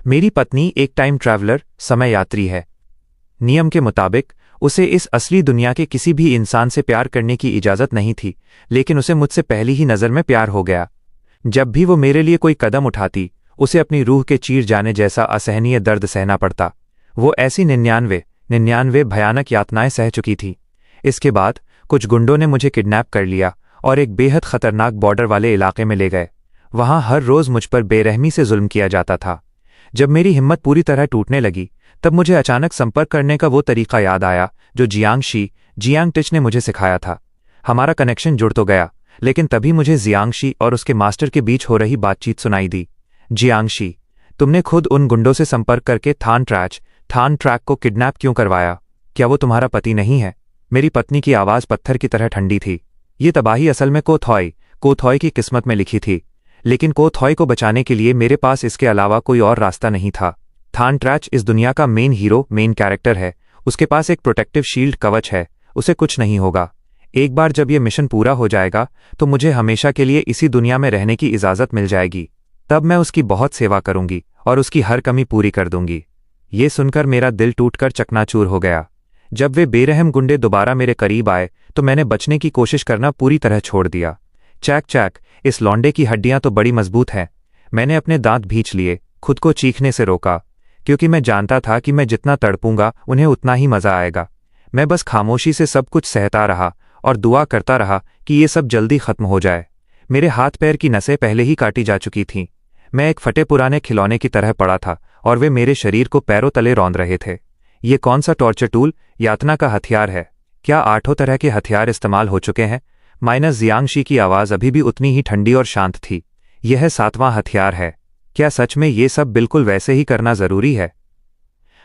मेरी पत्नी एक टाइम ट्रैवलर, समय यात्री है। नियम के मुताबिक उसे इस असली दुनिया के किसी भी इंसान से प्यार करने की इजाज़त नहीं थी, लेकिन उसे मुझसे पहली ही नज़र में प्यार हो गया। जब भी वो मेरे लिए कोई कदम उठाती, उसे अपनी रूह के चीर जाने जैसा असहनीय दर्द सहना पड़ता। वो ऐसी 99 भयानक यातनाएं सह चुकी थी। इसके बाद कुछ गुंडों ने मुझे किडनैप कर लिया और एक बेहद खतरनाक बॉर्डर वाले इलाके में ले गए। वहां हर रोज़ मुझ पर बेरहमी से जुल्म किया जाता था। जब मेरी हिम्मत पूरी तरह टूटने लगी, तब मुझे अचानक संपर्क करने का वो तरीका याद आया जो जियांग टिच ने मुझे सिखाया था। हमारा कनेक्शन जुड़ तो गया, लेकिन तभी मुझे जियांगशी और उसके मास्टर के बीच हो रही बातचीत सुनाई दी। जियांगशी, तुमने खुद उन गुंडों से संपर्क करके थान ट्रैक को किडनैप क्यों करवाया? क्या वो तुम्हारा पति नहीं है? मेरी पत्नी की आवाज़ पत्थर की तरह ठंडी थी। ये तबाही असल में कोथॉय की किस्मत में लिखी थी, लेकिन कोथॉय को बचाने के लिए मेरे पास इसके अलावा कोई और रास्ता नहीं था। थान ट्रैच इस दुनिया का मेन कैरेक्टर है। उसके पास एक प्रोटेक्टिव शील्ड कवच है, उसे कुछ नहीं होगा। एक बार जब यह मिशन पूरा हो जाएगा तो मुझे हमेशा के लिए इसी दुनिया में रहने की इजाज़त मिल जाएगी। तब मैं उसकी बहुत सेवा करूंगी और उसकी हर कमी पूरी कर दूंगी। ये सुनकर मेरा दिल टूटकर चकनाचूर हो गया। जब वे बेरहम गुंडे दोबारा मेरे करीब आए तो मैंने बचने की कोशिश करना पूरी तरह छोड़ दिया। चैक, इस लौंडे की हड्डियां तो बड़ी मजबूत हैं। मैंने अपने दांत भींच लिए, खुद को चीखने से रोका, क्योंकि मैं जानता था कि मैं जितना तड़पूंगा उन्हें उतना ही मजा आएगा। मैं बस खामोशी से सब कुछ सहता रहा और दुआ करता रहा कि ये सब जल्दी खत्म हो जाए। मेरे हाथ पैर की नसें पहले ही काटी जा चुकी थीं। मैं एक फटे पुराने खिलौने की तरह पड़ा था और वे मेरे शरीर को पैरों तले रौंद रहे थे। ये कौन सा टॉर्चर टूल, यातना का हथियार है? क्या 8 तरह के हथियार इस्तेमाल हो चुके हैं? माइनस जियांगशी की आवाज़ अभी भी उतनी ही ठंडी और शांत थी। यह 7वां हथियार है। क्या सच में ये सब बिल्कुल वैसे ही करना ज़रूरी है?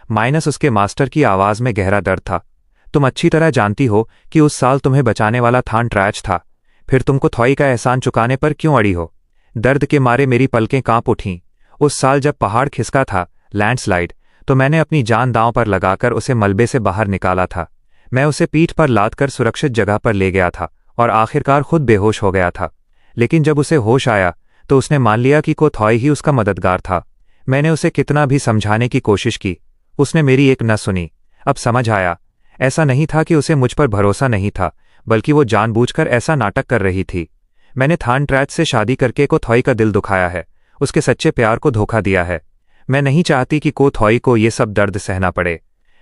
माइनस उसके मास्टर की आवाज़ में गहरा दर्द था। तुम अच्छी तरह जानती हो कि उस साल तुम्हें बचाने वाला थान ट्रैच था। फिर तुमको थॉई का एहसान चुकाने पर क्यों अड़ी हो? दर्द के मारे मेरी पलकें कांप उठीं। उस साल जब पहाड़ खिसका था, लैंडस्लाइड, तो मैंने अपनी जान दांव पर लगाकर उसे मलबे से बाहर निकाला था। मैं उसे पीठ पर लादकर सुरक्षित जगह पर ले गया था और आखिरकार खुद बेहोश हो गया था। लेकिन जब उसे होश आया तो उसने मान लिया कि कोथॉय ही उसका मददगार था। मैंने उसे कितना भी समझाने की कोशिश की, उसने मेरी एक न सुनी। अब समझ आया, ऐसा नहीं था कि उसे मुझ पर भरोसा नहीं था, बल्कि वो जानबूझकर ऐसा नाटक कर रही थी। मैंने थान ट्रैच से शादी करके कोथॉय का दिल दुखाया है, उसके सच्चे प्यार को धोखा दिया है। मैं नहीं चाहती कि कोथॉय को ये सब दर्द सहना पड़े।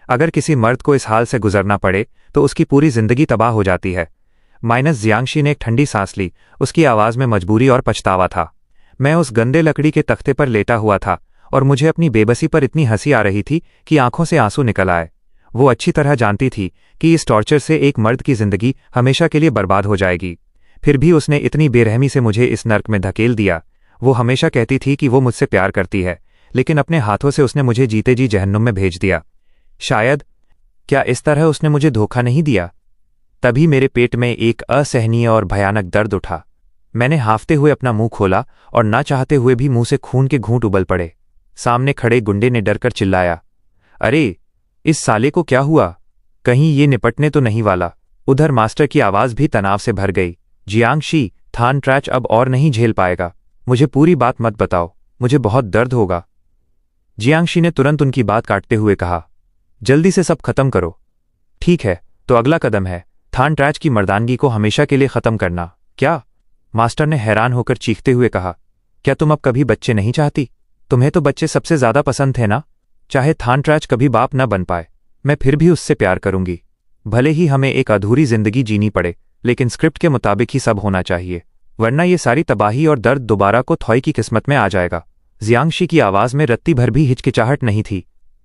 अगर किसी मर्द को इस हाल से गुजरना पड़े तो उसकी पूरी जिंदगी तबाह हो जाती है। माइनस जियांगशी ने एक ठंडी सांस ली। उसकी आवाज़ में मजबूरी और पछतावा था। मैं उस गंदे लकड़ी के तख्ते पर लेटा हुआ था और मुझे अपनी बेबसी पर इतनी हंसी आ रही थी कि आंखों से आंसू निकल आए। वो अच्छी तरह जानती थी कि इस टॉर्चर से एक मर्द की जिंदगी हमेशा के लिए बर्बाद हो जाएगी। फिर भी उसने इतनी बेरहमी से मुझे इस नर्क में धकेल दिया। वो हमेशा कहती थी कि वो मुझसे प्यार करती है, लेकिन अपने हाथों से उसने मुझे जीते जी जहन्नुम में भेज दिया। शायद, क्या इस तरह उसने मुझे धोखा नहीं दिया? तभी मेरे पेट में एक असहनीय और भयानक दर्द उठा। मैंने हांफते हुए अपना मुंह खोला और ना चाहते हुए भी मुंह से खून के घूंट उबल पड़े। सामने खड़े गुंडे ने डरकर चिल्लाया, अरे, इस साले को क्या हुआ? कहीं ये निपटने तो नहीं वाला? उधर मास्टर की आवाज़ भी तनाव से भर गई। जियांगशी, थान ट्रैच अब और नहीं झेल पाएगा। मुझे पूरी बात मत बताओ, मुझे बहुत दर्द होगा। जियांगशी ने तुरंत उनकी बात काटते हुए कहा, जल्दी से सब खत्म करो। ठीक है, तो अगला कदम है थान ट्रैच की मर्दानगी को हमेशा के लिए खत्म करना। क्या? मास्टर ने हैरान होकर चीखते हुए कहा, क्या तुम अब कभी बच्चे नहीं चाहती? तुम्हें तो बच्चे सबसे ज्यादा पसंद थे ना? चाहे थान ट्रैच कभी बाप न बन पाए, मैं फिर भी उससे प्यार करूंगी। भले ही हमें एक अधूरी जिंदगी जीनी पड़े, लेकिन स्क्रिप्ट के मुताबिक ही सब होना चाहिए, वरना ये सारी तबाही और दर्द दोबारा कोथॉय की किस्मत में आ जाएगा। जियांगशी की आवाज़ में रत्ती भर भी हिचकिचाहट नहीं थी।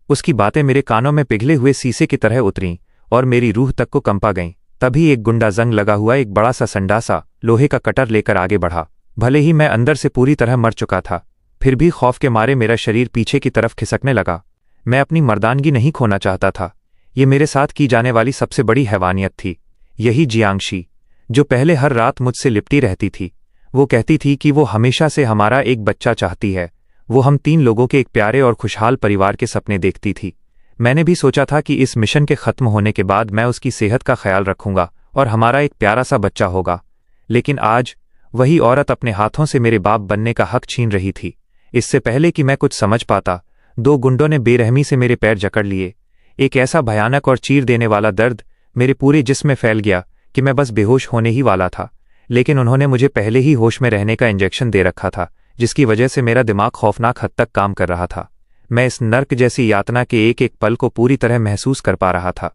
उसकी बातें मेरे कानों में पिघले हुए शीशे की तरह उतरीं और मेरी रूह तक को कंपा गईं। तभी एक गुंडा जंग लगा हुआ एक बड़ा सा संडासा लोहे का कटर लेकर आगे बढ़ा। भले ही मैं अंदर से पूरी तरह मर चुका था, फिर भी खौफ के मारे मेरा शरीर पीछे की तरफ खिसकने लगा। मैं अपनी मर्दानगी नहीं खोना चाहता था। ये मेरे साथ की जाने वाली सबसे बड़ी हैवानियत थी। यही जियांगशी, जो पहले हर रात मुझसे लिपटी रहती थी, वो कहती थी कि वो हमेशा से हमारा एक बच्चा चाहती है। वो हम 3 लोगों के एक प्यारे और खुशहाल परिवार के सपने देखती थी। मैंने भी सोचा था कि इस मिशन के खत्म होने के बाद मैं उसकी सेहत का ख्याल रखूंगा और हमारा एक प्यारा सा बच्चा होगा। लेकिन आज वही औरत अपने हाथों से मेरे बाप बनने का हक छीन रही थी। इससे पहले कि मैं कुछ समझ पाता, 2 गुंडों ने बेरहमी से मेरे पैर जकड़ लिए। एक ऐसा भयानक और चीर देने वाला दर्द मेरे पूरे जिस्म में फैल गया कि मैं बस बेहोश होने ही वाला था। लेकिन उन्होंने मुझे पहले ही होश में रहने का इंजेक्शन दे रखा था, जिसकी वजह से मेरा दिमाग खौफनाक हद तक काम कर रहा था। मैं इस नर्क जैसी यातना के एक एक पल को पूरी तरह महसूस कर पा रहा था।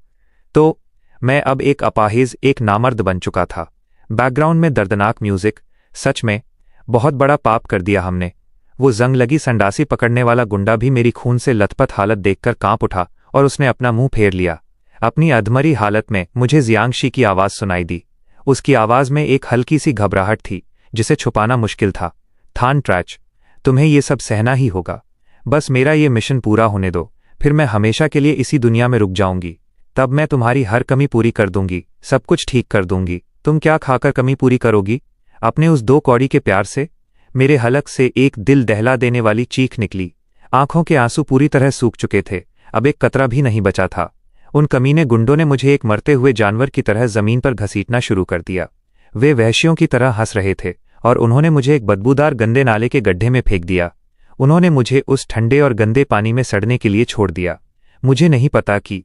तो मैं अब एक अपाहिज, एक नामर्द बन चुका था। बैकग्राउंड में दर्दनाक म्यूजिक। सच में बहुत बड़ा पाप कर दिया हमने। वो जंग लगी संडासी पकड़ने वाला गुंडा भी मेरी खून से लथपथ हालत देखकर कांप उठा और उसने अपना मुंह फेर लिया। अपनी अधमरी हालत में मुझे जियांगशी की आवाज़ सुनाई दी। उसकी आवाज़ में एक हल्की सी घबराहट थी जिसे छुपाना मुश्किल था। थान ट्रैच, तुम्हें ये सब सहना ही होगा। बस मेरा ये मिशन पूरा होने दो, फिर मैं हमेशा के लिए इसी दुनिया में रुक जाऊंगी। तब मैं तुम्हारी हर कमी पूरी कर दूंगी, सब कुछ ठीक कर दूंगी। तुम क्या खाकर कमी पूरी करोगी? अपने उस 2 कौड़ी के प्यार से? मेरे हलक से एक दिल दहला देने वाली चीख निकली। आंखों के आंसू पूरी तरह सूख चुके थे, अब एक कतरा भी नहीं बचा था। उन कमीने गुंडों ने मुझे एक मरते हुए जानवर की तरह जमीन पर घसीटना शुरू कर दिया। वे वहशियों की तरह हंस रहे थे और उन्होंने मुझे एक बदबूदार गंदे नाले के गड्ढे में फेंक दिया। उन्होंने मुझे उस ठंडे और गंदे पानी में सड़ने के लिए छोड़ दिया। मुझे नहीं पता कि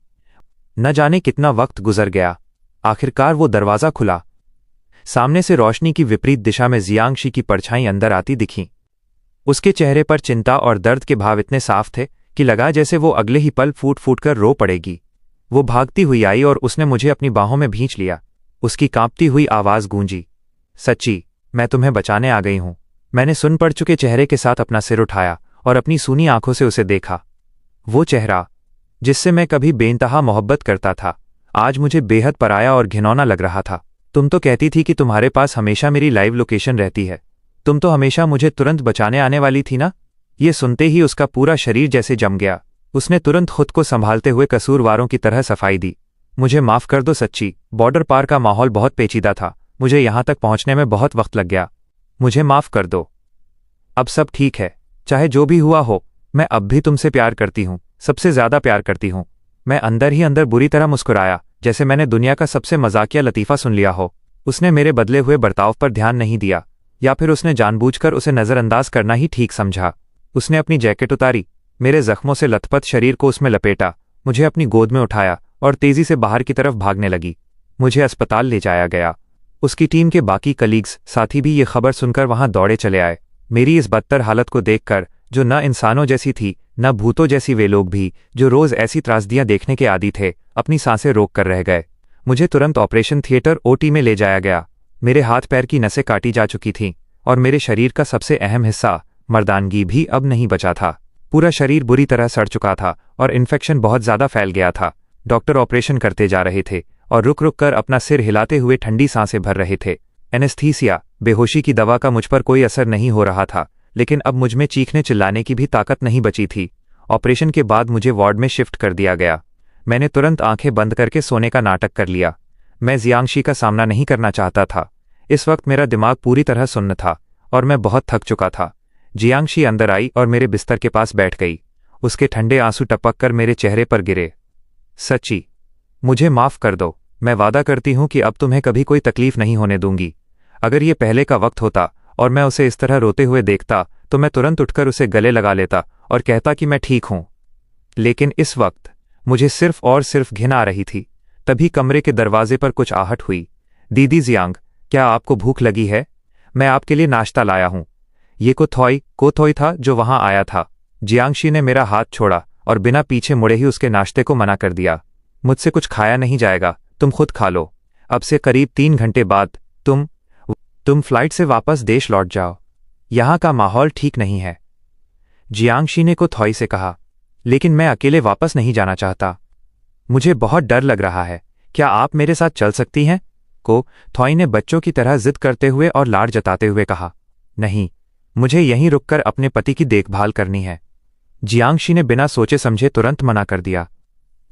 न जाने कितना वक्त गुजर गया। आखिरकार वो दरवाज़ा खुला। सामने से रोशनी की विपरीत दिशा में जियांगशी की परछाई अंदर आती दिखी। उसके चेहरे पर चिंता और दर्द के भाव इतने साफ थे कि लगा जैसे वो अगले ही पल फूट फूट कर रो पड़ेगी। वो भागती हुई आई और उसने मुझे अपनी बाहों में भींच लिया। उसकी कांपती हुई आवाज़ गूंजी, सच्ची, मैं तुम्हें बचाने आ गई हूं। मैंने सुन पड़ चुके चेहरे के साथ अपना सिर उठाया और अपनी सूनी आंखों से उसे देखा। वो चेहरा जिससे मैं कभी बेइंतहा मोहब्बत करता था, आज मुझे बेहद पराया और घिनौना लग रहा था। तुम तो कहती थी कि तुम्हारे पास हमेशा मेरी लाइव लोकेशन रहती है। तुम तो हमेशा मुझे तुरंत बचाने आने वाली थी ना? ये सुनते ही उसका पूरा शरीर जैसे जम गया। उसने तुरंत खुद को संभालते हुए कसूरवारों की तरह सफाई दी। मुझे माफ़ कर दो सच्ची, बॉर्डर पार का माहौल बहुत पेचीदा था। मुझे यहाँ तक पहुँचने में बहुत वक्त लग गया। मुझे माफ़ कर दो। अब सब ठीक है। चाहे जो भी हुआ हो, मैं अब भी तुमसे प्यार करती हूँ, सबसे ज़्यादा प्यार करती हूँ। मैं अंदर ही अंदर बुरी तरह मुस्कुराया, जैसे मैंने दुनिया का सबसे मजाकिया लतीफ़ा सुन लिया हो। उसने मेरे बदले हुए बर्ताव पर ध्यान नहीं दिया, या फिर उसने जानबूझकर उसे नज़रअंदाज करना ही ठीक समझा। उसने अपनी जैकेट उतारी, मेरे जख्मों से लथपथ शरीर को उसमें लपेटा, मुझे अपनी गोद में उठाया और तेजी से बाहर की तरफ भागने लगी। मुझे अस्पताल ले जाया गया। उसकी टीम के बाकी कलीग्स साथी भी ये खबर सुनकर वहां दौड़े चले आए। मेरी इस बदतर हालत को देखकर, जो न इंसानों जैसी थी न भूतों जैसी, वे लोग भी जो रोज ऐसी त्रासदियां देखने के आदी थे, अपनी सांसें रोक कर रह गए। मुझे तुरंत ऑपरेशन थिएटर ओटी में ले जाया गया। मेरे हाथ पैर की नसें काटी जा चुकी थीं और मेरे शरीर का सबसे अहम हिस्सा, मर्दानगी, भी अब नहीं बचा था। पूरा शरीर बुरी तरह सड़ चुका था और इन्फेक्शन बहुत ज़्यादा फैल गया था। डॉक्टर ऑपरेशन करते जा रहे थे और रुक रुक कर अपना सिर हिलाते हुए ठंडी सांसें भर रहे थे। एनेस्थीसिया, बेहोशी की दवा का मुझ पर कोई असर नहीं हो रहा था, लेकिन अब मुझ में चीखने चिल्लाने की भी ताकत नहीं बची थी। ऑपरेशन के बाद मुझे वार्ड में शिफ्ट कर दिया गया। मैंने तुरंत आंखें बंद करके सोने का नाटक कर लिया। मैं जियांगशी का सामना नहीं करना चाहता था। इस वक्त मेरा दिमाग पूरी तरह सुन्न था और मैं बहुत थक चुका था। जियांगशी अंदर आई और मेरे बिस्तर के पास बैठ गई। उसके ठंडे आंसू टपक कर मेरे चेहरे पर गिरे। सच्ची, मुझे माफ़ कर दो। मैं वादा करती हूँ कि अब तुम्हें कभी कोई तकलीफ नहीं होने दूंगी। अगर ये पहले का वक्त होता और मैं उसे इस तरह रोते हुए देखता तो मैं तुरंत उठकर उसे गले लगा लेता और कहता कि मैं ठीक हूँ। लेकिन इस वक्त मुझे सिर्फ और सिर्फ घिन आ रही थी। तभी कमरे के दरवाजे पर कुछ आहट हुई। दीदी जियांग, क्या आपको भूख लगी है? मैं आपके लिए नाश्ता लाया हूँ। ये कोथोई था जो वहां आया था। जियांगशी ने मेरा हाथ छोड़ा और बिना पीछे मुड़े ही उसके नाश्ते को मना कर दिया। मुझसे कुछ खाया नहीं जाएगा, तुम खुद खा लो। अब से करीब 3 घंटे बाद तुम फ्लाइट से वापस देश लौट जाओ। यहाँ का माहौल ठीक नहीं है, जियांगशी ने कोथोई से कहा। लेकिन मैं अकेले वापस नहीं जाना चाहता। मुझे बहुत डर लग रहा है। क्या आप मेरे साथ चल सकती हैं? कोथोई ने बच्चों की तरह जिद करते हुए और लाड जताते हुए कहा। नहीं, मुझे यहीं रुककर अपने पति की देखभाल करनी है। जियांगशी ने बिना सोचे समझे तुरंत मना कर दिया।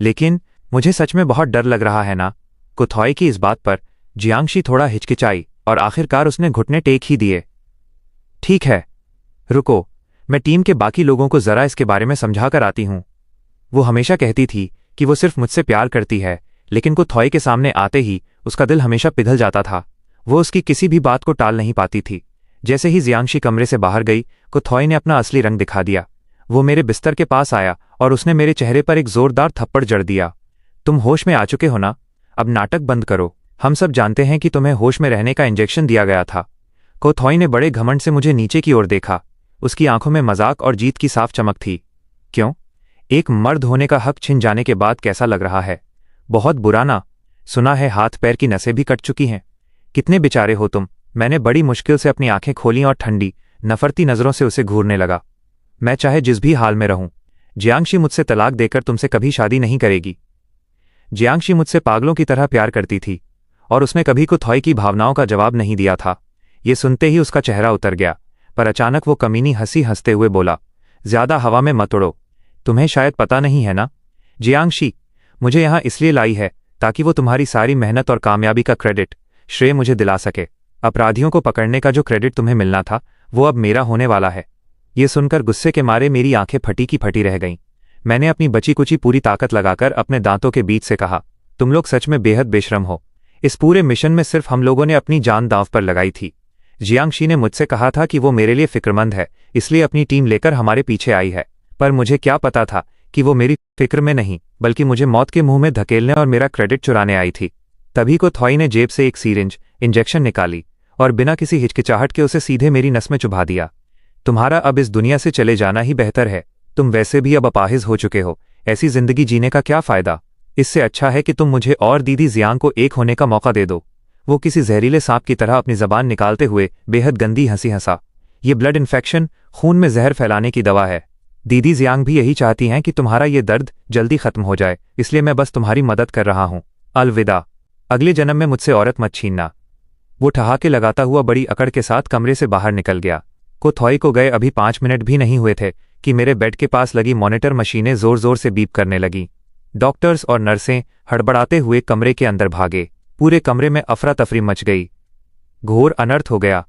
लेकिन मुझे सच में बहुत डर लग रहा है ना। कोथोई की इस बात पर जियांगशी थोड़ा हिचकिचाई और आखिरकार उसने घुटने टेक ही दिए। ठीक है, रुको, मैं टीम के बाकी लोगों को जरा इसके बारे में समझा कर आती हूँ। वो हमेशा कहती थी कि वो सिर्फ मुझसे प्यार करती है, लेकिन कोथोई के सामने आते ही उसका दिल हमेशा पिघल जाता था। वो उसकी किसी भी बात को टाल नहीं पाती थी। जैसे ही जियांगशी कमरे से बाहर गई, कोथोई ने अपना असली रंग दिखा दिया। वो मेरे बिस्तर के पास आया और उसने मेरे चेहरे पर एक जोरदार थप्पड़ जड़ दिया। तुम होश में आ चुके हो ना? अब नाटक बंद करो। हम सब जानते हैं कि तुम्हें होश में रहने का इंजेक्शन दिया गया था। कोथॉई ने बड़े घमंड से मुझे नीचे की ओर देखा। उसकी आंखों में मजाक और जीत की साफ चमक थी। क्यों? एक मर्द होने का हक छिन जाने के बाद कैसा लग रहा है? बहुत बुरा ना? सुना है हाथ पैर की नसें भी कट चुकी हैं। कितने बेचारे हो तुम। मैंने बड़ी मुश्किल से अपनी आंखें खोलीं और ठंडी नफरती नजरों से उसे घूरने लगा। मैं चाहे जिस भी हाल में रहूं, जियांगशी मुझसे तलाक देकर तुमसे कभी शादी नहीं करेगी। जियांगशी मुझसे पागलों की तरह प्यार करती थी और उसने कभी कोथॉई की भावनाओं का जवाब नहीं दिया था। ये सुनते ही उसका चेहरा उतर गया, पर अचानक वो कमीनी हंसी हंसते हुए बोला, ज्यादा हवा में मत उड़ो। तुम्हें शायद पता नहीं है ना, जियांगशी मुझे यहां इसलिए लाई है ताकि वो तुम्हारी सारी मेहनत और कामयाबी का क्रेडिट, श्रेय मुझे दिला सके। अपराधियों को पकड़ने का जो क्रेडिट तुम्हें मिलना था वो अब मेरा होने वाला है। ये सुनकर गुस्से के मारे मेरी आंखें फटी की फटी रह गईं। मैंने अपनी बची कुची पूरी ताकत लगाकर अपने दांतों के बीच से कहा, तुम लोग सच में बेहद बेशरम हो। इस पूरे मिशन में सिर्फ हम लोगों ने अपनी जान दांव पर लगाई थी। जियांगशी ने मुझसे कहा था कि वो मेरे लिए फिक्रमंद है, इसलिए अपनी टीम लेकर हमारे पीछे आई है। पर मुझे क्या पता था कि वो मेरी फिक्र में नहीं बल्कि मुझे मौत के मुंह में धकेलने और मेरा क्रेडिट चुराने आई थी। तभी कोथॉई ने जेब से एक सीरिंज इंजेक्शन निकाली और बिना किसी हिचकिचाहट के उसे सीधे मेरी नस में चुभा दिया। तुम्हारा अब इस दुनिया से चले जाना ही बेहतर है। तुम वैसे भी अब अपाहिज हो चुके हो। ऐसी जिंदगी जीने का क्या फायदा? इससे अच्छा है कि तुम मुझे और दीदी जियांग को एक होने का मौका दे दो। वो किसी जहरीले सांप की तरह अपनी जबान निकालते हुए बेहद गंदी हंसी हंसा। ये ब्लड इन्फेक्शन, खून में जहर फैलाने की दवा है। दीदी जियांग भी यही चाहती हैं कि तुम्हारा ये दर्द जल्दी खत्म हो जाए, इसलिए मैं बस तुम्हारी मदद कर रहा हूं। अलविदा। अगले जन्म में मुझसे औरत मत छीनना। वो ठहाके लगाता हुआ बड़ी अकड़ के साथ कमरे से बाहर निकल गया। कोथॉई को गए अभी 5 मिनट भी नहीं हुए थे कि मेरे बेड के पास लगी मॉनिटर मशीनें जोर जोर से बीप करने लगीं। डॉक्टर्स और नर्सें हड़बड़ाते हुए कमरे के अंदर भागे। पूरे कमरे में अफरा तफरी मच गई। घोर अनर्थ हो गया।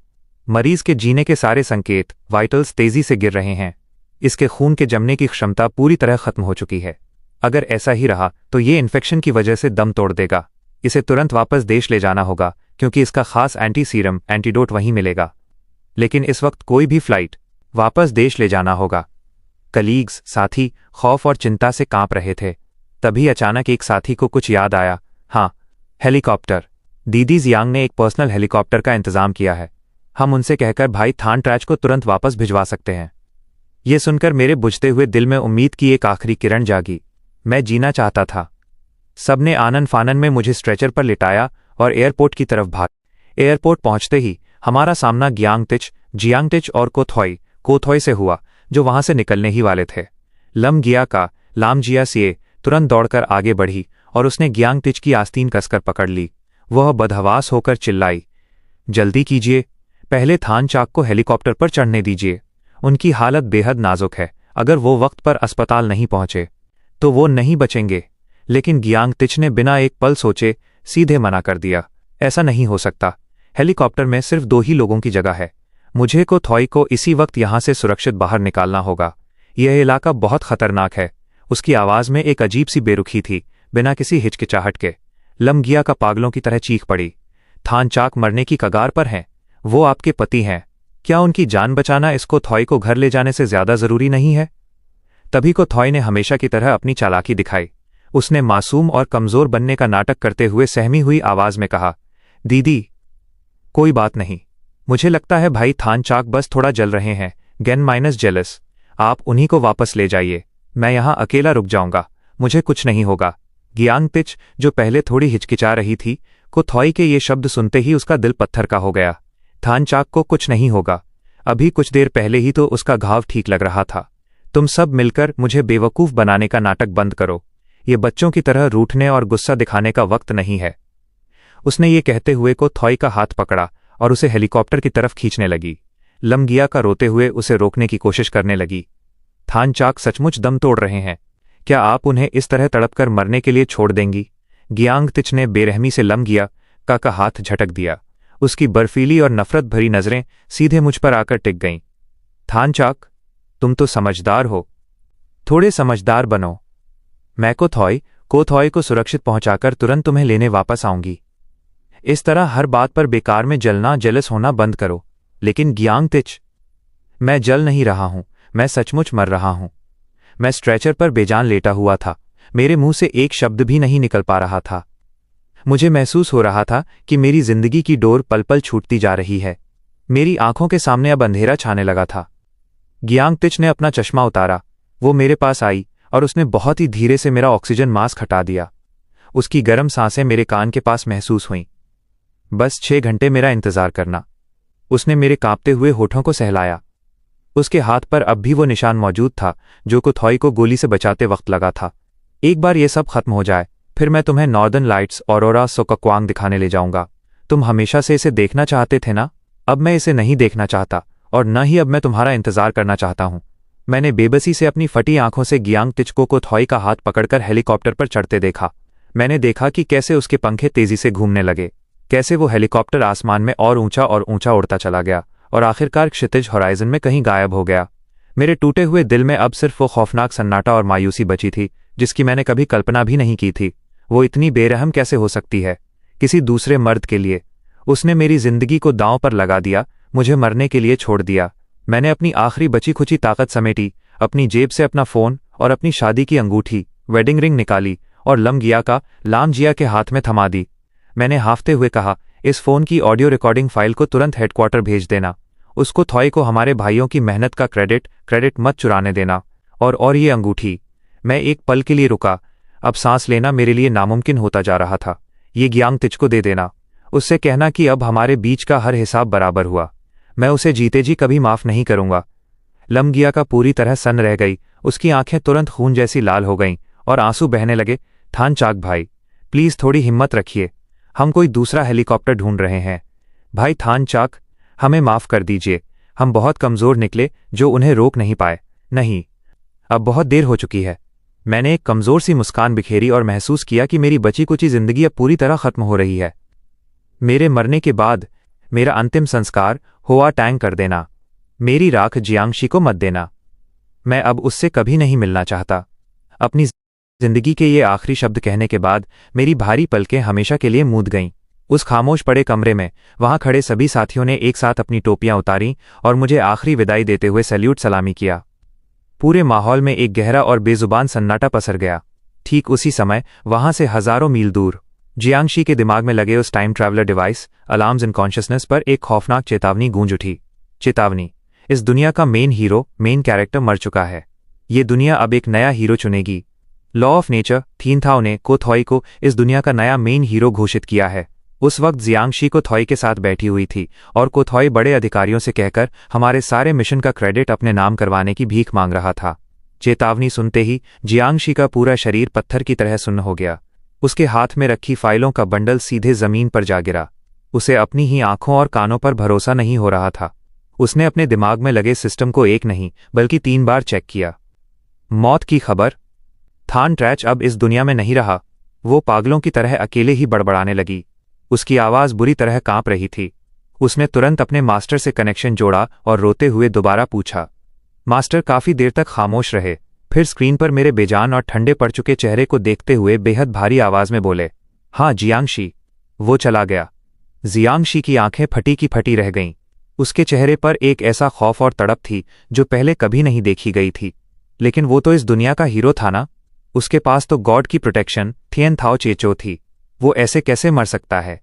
मरीज के जीने के सारे संकेत, वाइटल्स तेजी से गिर रहे हैं। इसके खून के जमने की क्षमता पूरी तरह खत्म हो चुकी है। अगर ऐसा ही रहा तो ये इन्फेक्शन की वजह से दम तोड़ देगा। इसे तुरंत वापस देश ले जाना होगा क्योंकि इसका खास एंटी सीरम एंटीडोट वहीं मिलेगा। लेकिन इस वक्त कोई भी फ्लाइट वापस देश ले जाना होगा। कलीग्स, साथी खौफ और चिंता से कांप रहे थे। तभी अचानक एक साथी को कुछ याद आया। हाँ, हेलीकॉप्टर। दीदी जियांग ने एक पर्सनल हेलीकॉप्टर का इंतजाम किया है। हम उनसे कहकर भाई थान ट्रैच को तुरंत वापस भिजवा सकते हैं। ये सुनकर मेरे बुझते हुए दिल में उम्मीद की एक आखिरी किरण जागी। मैं जीना चाहता था। सबने आनन फानन में मुझे स्ट्रेचर पर लिटाया और एयरपोर्ट की तरफ भाग। एयरपोर्ट पहुंचते ही हमारा सामना गियांगटिच, जियांगटिच और कोथॉई से हुआ, जो वहां से निकलने ही वाले थे। लमगिया का लामजियासिए तुरंत दौड़कर आगे बढ़ी और उसने गियांगटिच की आस्तीन कसकर पकड़ ली। वह बदहवास होकर चिल्लाई, जल्दी कीजिए, पहले थान चाक को हेलीकॉप्टर पर चढ़ने दीजिए। उनकी हालत बेहद नाजुक है। अगर वो वक्त पर अस्पताल नहीं पहुंचे तो वो नहीं बचेंगे। लेकिन गियांगटिच ने बिना एक पल सोचे सीधे मना कर दिया। ऐसा नहीं हो सकता। हेलीकॉप्टर में सिर्फ 2 ही लोगों की जगह है। मुझे कोथॉई को इसी वक्त यहां से सुरक्षित बाहर निकालना होगा। यह इलाका बहुत खतरनाक है। उसकी आवाज में एक अजीब सी बेरुखी थी, बिना किसी हिचकिचाहट के। लमगिया का पागलों की तरह चीख पड़ी, थान चाक मरने की कगार पर हैं। वो आपके पति हैं। क्या उनकी जान बचाना इस कोथॉई को घर ले जाने से ज्यादा जरूरी नहीं है? तभी कोथॉई ने हमेशा की तरह अपनी चालाकी दिखाई। उसने मासूम और कमजोर बनने का नाटक करते हुए सहमी हुई आवाज में कहा, दीदी कोई बात नहीं। मुझे लगता है भाई थान चाक बस थोड़ा जल रहे हैं, गेन माइनस जेलस। आप उन्हीं को वापस ले जाइए। मैं यहां अकेला रुक जाऊंगा। मुझे कुछ नहीं होगा। गियांगटिच, जो पहले थोड़ी हिचकिचा रही थी, कोथॉई के ये शब्द सुनते ही उसका दिल पत्थर का हो गया। थान चाक को कुछ नहीं होगा। अभी कुछ देर पहले ही तो उसका घाव ठीक लग रहा था। तुम सब मिलकर मुझे बेवकूफ बनाने का नाटक बंद करो। ये बच्चों की तरह रूठने और गुस्सा दिखाने का वक्त नहीं है। उसने ये कहते हुए कोथॉई का हाथ पकड़ा और उसे हेलीकॉप्टर की तरफ खींचने लगी। लमगिया का रोते हुए उसे रोकने की कोशिश करने लगी। थान चाक सचमुच दम तोड़ रहे हैं। क्या आप उन्हें इस तरह तड़पकर मरने के लिए छोड़ देंगी? गियांगटिच ने बेरहमी से लमगिया का हाथ झटक दिया। उसकी बर्फीली और नफरत भरी नजरें सीधे मुझ पर आकर टिक गईं। थान चाक, तुम तो समझदार हो। थोड़े समझदार बनो। मैं कोथॉई को सुरक्षित पहुंचाकर तुरंत तुम्हें लेने वापस आऊंगी। इस तरह हर बात पर बेकार में जलना, जेलस होना बंद करो। लेकिन गियांगटिच, मैं जल नहीं रहा हूं। मैं सचमुच मर रहा हूं। मैं स्ट्रेचर पर बेजान लेटा हुआ था। मेरे मुंह से एक शब्द भी नहीं निकल पा रहा था। मुझे महसूस हो रहा था कि मेरी जिंदगी की डोर पल पल छूटती जा रही है। मेरी आंखों के सामने अब अंधेरा छाने लगा था। गियांग टिच ने अपना चश्मा उतारा। वो मेरे पास आई और उसने बहुत ही धीरे से मेरा ऑक्सीजन मास्क हटा दिया। उसकी गर्म सांसें मेरे कान के पास महसूस हुईं। बस 6 घंटे मेरा इंतजार करना। उसने मेरे कांपते हुए होठों को सहलाया। उसके हाथ पर अब भी वो निशान मौजूद था जो कोथॉई को गोली से बचाते वक्त लगा था। एक बार ये सब खत्म हो जाए, फिर मैं तुम्हें नॉर्दर्न लाइट्स ऑरोरा सोकक्वांग दिखाने ले जाऊंगा। तुम हमेशा से इसे देखना चाहते थे ना? अब मैं इसे नहीं देखना चाहता और न ही अब मैं तुम्हारा इंतजार करना चाहता हूं। मैंने बेबसी से अपनी फटी आंखों से गियांग टिच को कोथॉई का हाथ पकड़कर हेलीकॉप्टर पर चढ़ते देखा। मैंने देखा कि कैसे उसके पंखे तेजी से घूमने लगे, कैसे वो हेलीकॉप्टर आसमान में और ऊंचा उड़ता चला गया और आखिरकार क्षितिज होराइजन में कहीं गायब हो गया। मेरे टूटे हुए दिल में अब सिर्फ वो खौफनाक सन्नाटा और मायूसी बची थी जिसकी मैंने कभी कल्पना भी नहीं की थी। वो इतनी बेरहम कैसे हो सकती है किसी दूसरे मर्द के लिए? उसने मेरी जिंदगी को दांव पर लगा दिया, मुझे मरने के लिए छोड़ दिया। मैंने अपनी आखिरी बची खुची ताकत समेटी, अपनी जेब से अपना फोन और अपनी शादी की अंगूठी वेडिंग रिंग निकाली और लामजिया के हाथ में थमा दी। मैंने हाफते हुए कहा, इस फोन की ऑडियो रिकॉर्डिंग फाइल को तुरंत हेडक्वार्टर भेज देना। उसको थॉय को हमारे भाइयों की मेहनत का क्रेडिट मत चुराने देना। और ये अंगूठी। मैं एक पल के लिए रुका। अब सांस लेना मेरे लिए नामुमकिन होता जा रहा था। ये गियांग टिच को दे देना। उससे कहना कि अब हमारे बीच का हर हिसाब बराबर हुआ। मैं उसे जीते जी कभी माफ नहीं करूंगा। लमगिया का पूरी तरह सन्न रह गई। उसकी आंखें तुरंत खून जैसी लाल हो गईं और आंसू बहने लगे। थान चाक भाई, प्लीज थोड़ी हिम्मत रखिए। हम कोई दूसरा हेलीकॉप्टर ढूंढ रहे हैं। भाई थान चाक, हमें माफ कर दीजिए। हम बहुत कमजोर निकले जो उन्हें रोक नहीं पाए। नहीं, अब बहुत देर हो चुकी है। मैंने एक कमजोर सी मुस्कान बिखेरी और महसूस किया कि मेरी बची कुची जिंदगी अब पूरी तरह खत्म हो रही है। मेरे मरने के बाद मेरा अंतिम संस्कार हुआ टैंग कर देना। मेरी राख जियांगशी को मत देना। मैं अब उससे कभी नहीं मिलना चाहता। अपनी जिंदगी के ये आखिरी शब्द कहने के बाद मेरी भारी पलकें हमेशा के लिए मूंद गईं। उस खामोश पड़े कमरे में वहां खड़े सभी साथियों ने एक साथ अपनी टोपियां उतारी और मुझे आखिरी विदाई देते हुए सैल्यूट सलामी किया। पूरे माहौल में एक गहरा और बेजुबान सन्नाटा पसर गया। ठीक उसी समय वहां से हजारों मील दूर जियांगशी के दिमाग में लगे उस time traveller device alarms in consciousness पर एक खौफनाक चेतावनी गूंज उठी। चेतावनी, इस दुनिया का मेन कैरेक्टर मर चुका है। ये दुनिया अब एक नया हीरो चुनेगी। लॉ ऑफ नेचर थीनथाओ ने कोथॉई को इस दुनिया का नया मेन हीरो घोषित किया है। उस वक्त जियांगशी कोथॉई के साथ बैठी हुई थी और कोथॉई बड़े अधिकारियों से कहकर हमारे सारे मिशन का क्रेडिट अपने नाम करवाने की भीख मांग रहा था। चेतावनी सुनते ही जियांगशी का पूरा शरीर पत्थर की तरह सुन्न हो गया। उसके हाथ में रखी फाइलों का बंडल सीधे जमीन पर जा गिरा। उसे अपनी ही आंखों और कानों पर भरोसा नहीं हो रहा था। उसने अपने दिमाग में लगे सिस्टम को एक नहीं बल्कि 3 बार चेक किया। मौत की खबर। थान ट्रैच अब इस दुनिया में नहीं रहा। वो पागलों की तरह अकेले ही बड़बड़ाने लगी। उसकी आवाज बुरी तरह कांप रही थी। उसने तुरंत अपने मास्टर से कनेक्शन जोड़ा और रोते हुए दोबारा पूछा। मास्टर काफी देर तक खामोश रहे, फिर स्क्रीन पर मेरे बेजान और ठंडे पड़ चुके चेहरे को देखते हुए बेहद भारी आवाज में बोले, हाँ जियांगशी। वो चला गया। जियांगशी की आंखें फटी की फटी रह गईं। उसके चेहरे पर एक ऐसा खौफ और तड़प थी जो पहले कभी नहीं देखी गई थी। लेकिन वो तो इस दुनिया का हीरो था ना। उसके पास तो गॉड की प्रोटेक्शन थिएनथाओ चेचो थी। वो ऐसे कैसे मर सकता है?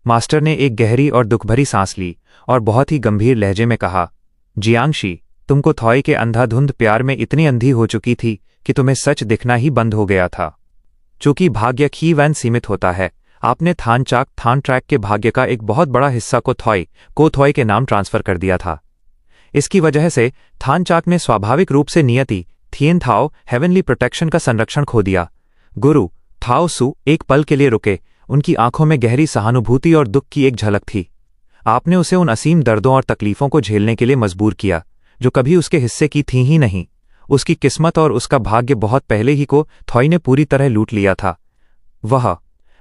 मास्टर ने एक गहरी और दुखभरी सांस ली और बहुत ही गंभीर लहजे में कहा, जियांगशी, तुमको थॉय के अंधाधुंध प्यार में इतनी अंधी हो चुकी थी कि तुम्हें सच दिखना ही बंद हो गया था। चूंकि भाग्य वैन सीमित होता है, आपने थान ट्रैक के भाग्य का एक बहुत बड़ा हिस्सा को थॉय के नाम ट्रांसफर कर दिया था। इसकी वजह से थान चाक ने स्वाभाविक रूप से नियति थिएनथाओ हेवनली प्रोटेक्शन का संरक्षण खो दिया। गुरु थाओ सू एक पल के लिए रुके। उनकी आंखों में गहरी सहानुभूति और दुख की एक झलक थी। आपने उसे उन असीम दर्दों और तकलीफों को झेलने के लिए मजबूर किया जो कभी उसके हिस्से की थी ही नहीं। उसकी किस्मत और उसका भाग्य बहुत पहले ही को थॉय ने पूरी तरह लूट लिया था। वह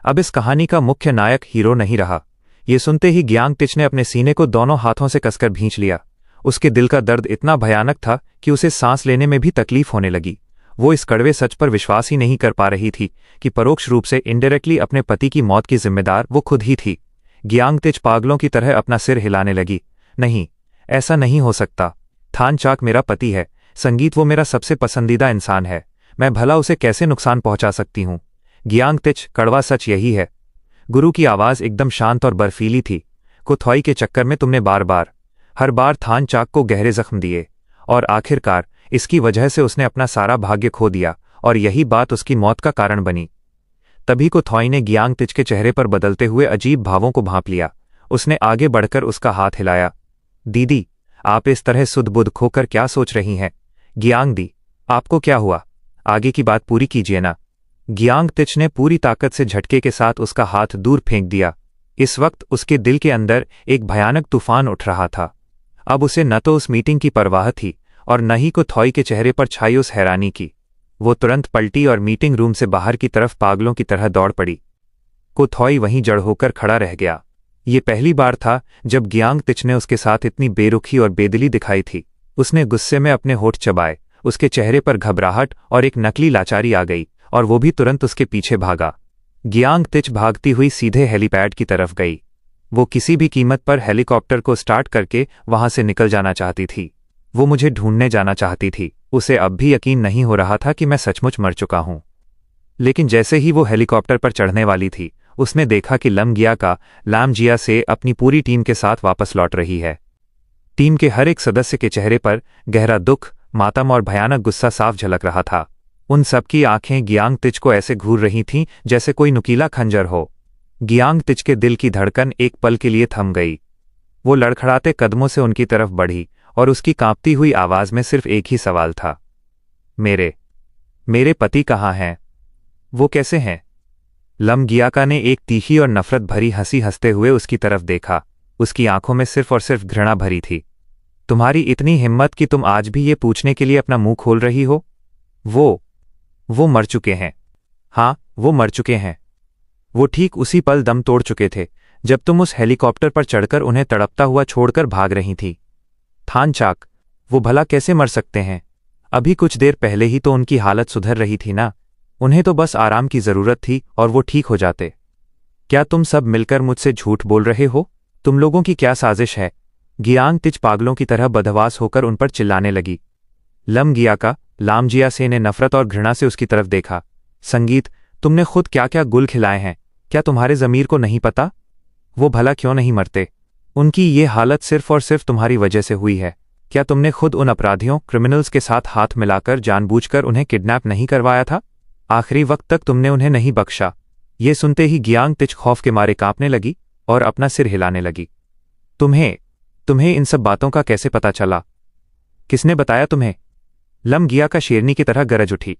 अब इस कहानी का मुख्य नायक हीरो नहीं रहा। ये सुनते ही गियांग टिच ने अपने सीने को दोनों हाथों से कसकर भींच लिया। उसके दिल का दर्द इतना भयानक था कि उसे सांस लेने में भी तकलीफ होने लगी। वो इस कड़वे सच पर विश्वास ही नहीं कर पा रही थी कि परोक्ष रूप से इनडायरेक्टली अपने पति की मौत की जिम्मेदार वो खुद ही थी। गियांग टिच पागलों की तरह अपना सिर हिलाने लगी। नहीं, ऐसा नहीं हो सकता। थान चाक मेरा पति है, संगीत वो मेरा सबसे पसंदीदा इंसान है, मैं भला उसे कैसे नुकसान पहुंचा सकती हूँ। गियांगतिच, कड़वा सच यही है। गुरु की आवाज़ एकदम शांत और बर्फीली थी। कुथॉई के चक्कर में तुमने हर बार थान चाक को गहरे जख्म दिए, और आखिरकार इसकी वजह से उसने अपना सारा भाग्य खो दिया, और यही बात उसकी मौत का कारण बनी। तभी कुथॉई ने गियांगतिच के चेहरे पर बदलते हुए अजीब भावों को भांप लिया। उसने आगे बढ़कर उसका हाथ हिलाया। दीदी, आप इस तरह सुध-बुध खोकर क्या सोच रही हैं? गियांग दी, आपको क्या हुआ? आगे की बात पूरी कीजिए ना। गियांगतिच ने पूरी ताकत से झटके के साथ उसका हाथ दूर फेंक दिया। इस वक्त उसके दिल के अंदर एक भयानक तूफान उठ रहा था। अब उसे न तो उस मीटिंग की परवाह थी और न ही कुथॉई के चेहरे पर छाई उस हैरानी की। वो तुरंत पलटी और मीटिंग रूम से बाहर की तरफ पागलों की तरह दौड़ पड़ी। कुथॉई वहीं जड़ होकर खड़ा रह गया। ये पहली बार था जब गियांगतिच ने उसके साथ इतनी बेरुखी और बेदिली दिखाई थी। उसने गुस्से में अपने होठ चबाए। उसके चेहरे पर घबराहट और एक नकली लाचारी आ गई, और वो भी तुरंत उसके पीछे भागा। गियांगतिच भागती हुई सीधे हेलीपैड की तरफ गई। वो किसी भी कीमत पर हेलीकॉप्टर को स्टार्ट करके वहां से निकल जाना चाहती थी। वो मुझे ढूंढने जाना चाहती थी। उसे अब भी यकीन नहीं हो रहा था कि मैं सचमुच मर चुका हूं। लेकिन जैसे ही वो हेलीकॉप्टर पर चढ़ने वाली थी, उसने देखा कि लामजिया से अपनी पूरी टीम के साथ वापस लौट रही है। टीम के हर एक सदस्य के चेहरे पर गहरा दुख, मातम और भयानक गुस्सा साफ झलक रहा था। उन सबकी आंखें गियांगतिच को ऐसे घूर रही थीं जैसे कोई नुकीला खंजर हो। गियांगतिच के दिल की धड़कन एक पल के लिए थम गई। वो लड़खड़ाते कदमों से उनकी तरफ बढ़ी और उसकी कांपती हुई आवाज में सिर्फ एक ही सवाल था, मेरे पति कहाँ हैं? वो कैसे हैं? लमगियाका ने एक तीखी और नफरत भरी हंसी हंसते हुए उसकी तरफ देखा। उसकी आंखों में सिर्फ और सिर्फ घृणा भरी थी। तुम्हारी इतनी हिम्मत कि तुम आज भी ये पूछने के लिए अपना मुंह खोल रही हो? वो मर चुके हैं। हाँ, वो मर चुके हैं। वो ठीक उसी पल दम तोड़ चुके थे जब तुम उस हेलीकॉप्टर पर चढ़कर उन्हें तड़पता हुआ छोड़कर भाग रही थी। थान चाक, वो भला कैसे मर सकते हैं? अभी कुछ देर पहले ही तो उनकी हालत सुधर रही थी ना। उन्हें तो बस आराम की जरूरत थी और वो ठीक हो जाते। क्या तुम सब मिलकर मुझसे झूठ बोल रहे हो? तुम लोगों की क्या साजिश है? गियांगतिच पागलों की तरह बदहवास होकर उन पर चिल्लाने लगी। लमगियाका, लामजिया से ने नफरत और घृणा से उसकी तरफ देखा। संगीत, तुमने खुद क्या क्या गुल खिलाए हैं? क्या तुम्हारे ज़मीर को नहीं पता? वो भला क्यों नहीं मरते? उनकी ये हालत सिर्फ और सिर्फ तुम्हारी वजह से हुई है। क्या तुमने खुद उन अपराधियों, क्रिमिनल्स के साथ हाथ मिलाकर जानबूझकर उन्हें किडनैप नहीं करवाया था? आखिरी वक्त तक तुमने उन्हें नहीं बख्शा। ये सुनते ही गियांगतिच खौफ के मारे कांपने लगी और अपना सिर हिलाने लगी। तुम्हें इन सब बातों का कैसे पता चला? किसने बताया तुम्हें? लमगियाका शेरनी की तरह गरज उठी।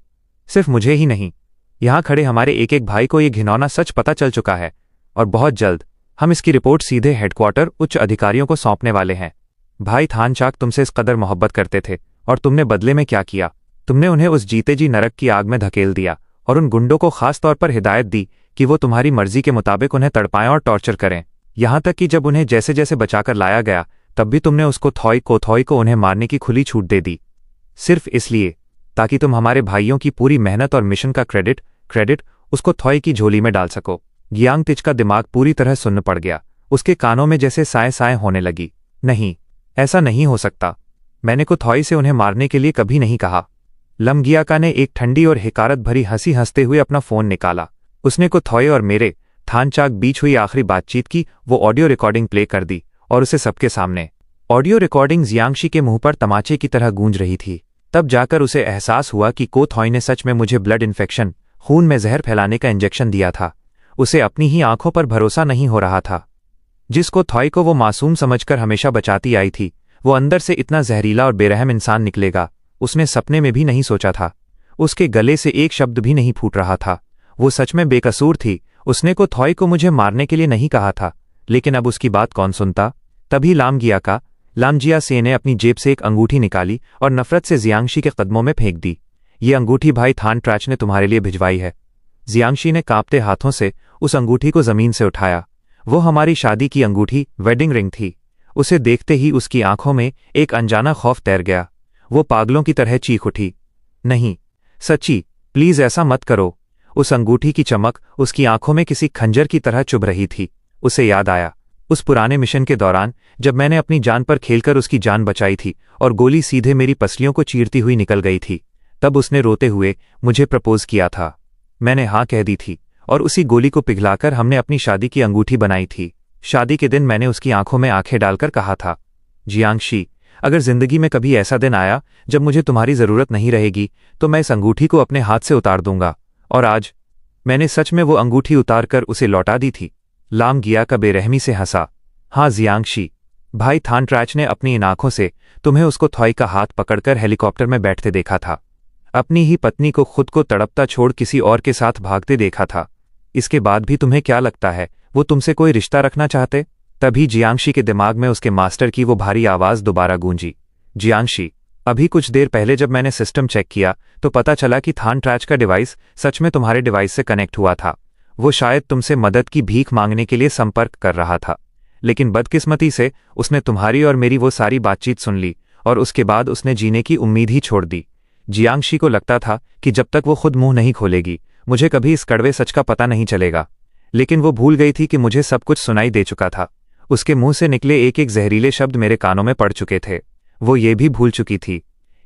सिर्फ मुझे ही नहीं, यहां खड़े हमारे एक एक भाई को ये घिनौना सच पता चल चुका है, और बहुत जल्द हम इसकी रिपोर्ट सीधे हेडक्वार्टर उच्च अधिकारियों को सौंपने वाले हैं। भाई थान चाक तुमसे इस कदर मोहब्बत करते थे, और तुमने बदले में क्या किया? तुमने उन्हें उस जीते जी नरक की आग में धकेल दिया और उन गुंडों को खास तौर पर हिदायत दी कि वो तुम्हारी मर्जी के मुताबिक उन्हें तड़पाएं और टॉर्चर करें। यहां तक कि जब उन्हें जैसे जैसे बचाकर लाया गया, तब भी तुमने उसको कोथॉई को उन्हें मारने की खुली छूट दे दी, सिर्फ इसलिए ताकि तुम हमारे भाइयों की पूरी मेहनत और मिशन का क्रेडिट उसको थॉई की झोली में डाल सको। गियांगतिच का दिमाग पूरी तरह सुन्न पड़ गया। उसके कानों में जैसे साएं होने लगी। नहीं, ऐसा नहीं हो सकता। मैंने कुथॉई से उन्हें मारने के लिए कभी नहीं कहा। लमगियाका ने एक ठंडी और हिकारत भरी हंसी हंसते हुए अपना फोन निकाला। उसने कुथॉई और मेरे थान चाक बीच हुई आखिरी बातचीत की वो ऑडियो रिकॉर्डिंग प्ले कर दी, और उसे सबके सामने। ऑडियो रिकॉर्डिंग जियांगशी के मुंह पर तमाचे की तरह गूंज रही थी। तब जाकर उसे एहसास हुआ कि कोथॉई ने सच में मुझे ब्लड इन्फेक्शन, खून में जहर फैलाने का इंजेक्शन दिया था। उसे अपनी ही आंखों पर भरोसा नहीं हो रहा था। जिस कोथॉई को वो मासूम समझकर हमेशा बचाती आई थी, वो अंदर से इतना जहरीला और बेरहम इंसान निकलेगा, उसने सपने में भी नहीं सोचा था। उसके गले से एक शब्द भी नहीं फूट रहा था। वो सच में बेकसूर थी। उसने कोथॉई को मुझे मारने के लिए नहीं कहा था, लेकिन अब उसकी बात कौन सुनता? तभी लामजिया से ने अपनी जेब से एक अंगूठी निकाली और नफरत से जियांगशी के कदमों में फेंक दी। ये अंगूठी भाई थान ट्रैच ने तुम्हारे लिए भिजवाई है। जियांगशी ने कांपते हाथों से उस अंगूठी को जमीन से उठाया। वो हमारी शादी की अंगूठी, वेडिंग रिंग थी। उसे देखते ही उसकी आंखों में एक अनजाना खौफ तैर गया। वो पागलों की तरह चीख उठी, नहीं, सच्ची, प्लीज ऐसा मत करो। उस अंगूठी की चमक उसकी आंखों में किसी खंजर की तरह चुभ रही थी। उसे याद आया, उस पुराने मिशन के दौरान जब मैंने अपनी जान पर खेलकर उसकी जान बचाई थी और गोली सीधे मेरी पसलियों को चीरती हुई निकल गई थी, तब उसने रोते हुए मुझे प्रपोज किया था। मैंने हाँ कह दी थी और उसी गोली को पिघलाकर हमने अपनी शादी की अंगूठी बनाई थी। शादी के दिन मैंने उसकी आंखों में आंखें डालकर कहा था, जियांगशी, अगर जिंदगी में कभी ऐसा दिन आया जब मुझे तुम्हारी जरूरत नहीं रहेगी तो मैं इस अंगूठी को अपने हाथ से उतार दूंगा। और आज मैंने सच में वो अंगूठी उतार कर उसे लौटा दी थी। लाम गिया का बेरहमी से हंसा। हाँ जियांगशी, भाई थान ट्रैच ने अपनी इन आंखों से तुम्हें उसको थॉई का हाथ पकड़कर हेलीकॉप्टर में बैठते देखा था। अपनी ही पत्नी को खुद को तड़पता छोड़ किसी और के साथ भागते देखा था। इसके बाद भी तुम्हें क्या लगता है वो तुमसे कोई रिश्ता रखना चाहते? तभी जियांगशी के दिमाग में उसके मास्टर की वो भारी आवाज दोबारा गूंजी। जियांगशी, अभी कुछ देर पहले जब मैंने सिस्टम चेक किया तो पता चला कि थान ट्रैच का डिवाइस सच में तुम्हारे डिवाइस से कनेक्ट हुआ था। वो शायद तुमसे मदद की भीख मांगने के लिए संपर्क कर रहा था, लेकिन बदकिस्मती से उसने तुम्हारी और मेरी वो सारी बातचीत सुन ली और उसके बाद उसने जीने की उम्मीद ही छोड़ दी। जियांगशी को लगता था कि जब तक वो खुद मुंह नहीं खोलेगी मुझे कभी इस कड़वे सच का पता नहीं चलेगा, लेकिन वो भूल गई थी कि मुझे सब कुछ सुनाई दे चुका था। उसके मुंह से निकले एक एक जहरीले शब्द मेरे कानों में पड़ चुके थे। वो ये भी भूल चुकी थी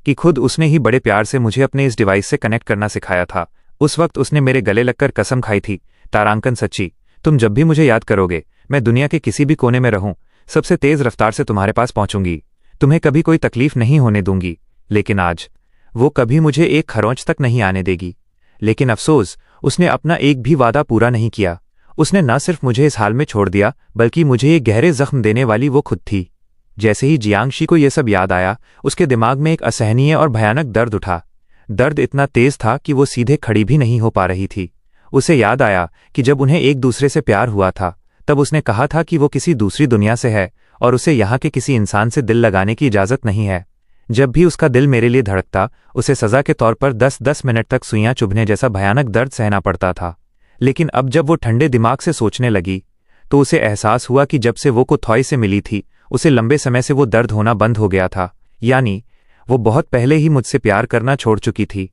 कि खुद उसने ही बड़े प्यार से मुझे अपने इस डिवाइस से कनेक्ट करना सिखाया था। उस वक्त उसने मेरे गले लगकर कसम खाई थी, तारांकन सच्ची, तुम जब भी मुझे याद करोगे मैं दुनिया के किसी भी कोने में रहूं सबसे तेज रफ्तार से तुम्हारे पास पहुंचूंगी, तुम्हें कभी कोई तकलीफ नहीं होने दूंगी। लेकिन आज वो कभी मुझे एक खरोंच तक नहीं आने देगी। लेकिन अफसोस, उसने अपना एक भी वादा पूरा नहीं किया। उसने न सिर्फ मुझे इस हाल में छोड़ दिया बल्कि मुझे एक गहरे जख्म देने वाली वो खुद थी। जैसे ही जियांगशी को यह सब याद आया उसके दिमाग में एक असहनीय और भयानक दर्द उठा। दर्द इतना तेज था कि वो सीधे खड़ी भी नहीं हो पा रही थी। उसे याद आया कि जब उन्हें एक दूसरे से प्यार हुआ था तब उसने कहा था कि वो किसी दूसरी दुनिया से है और उसे यहाँ के किसी इंसान से दिल लगाने की इजाज़त नहीं है। जब भी उसका दिल मेरे लिए धड़कता उसे सज़ा के तौर पर 10-10 मिनट तक सुइयां चुभने जैसा भयानक दर्द सहना पड़ता था। लेकिन अब जब वो ठंडे दिमाग से सोचने लगी तो उसे एहसास हुआ कि जब से वो थॉई से मिली थी उसे लंबे समय से वो दर्द होना बंद हो गया था, यानी वो बहुत पहले ही मुझसे प्यार करना छोड़ चुकी थी।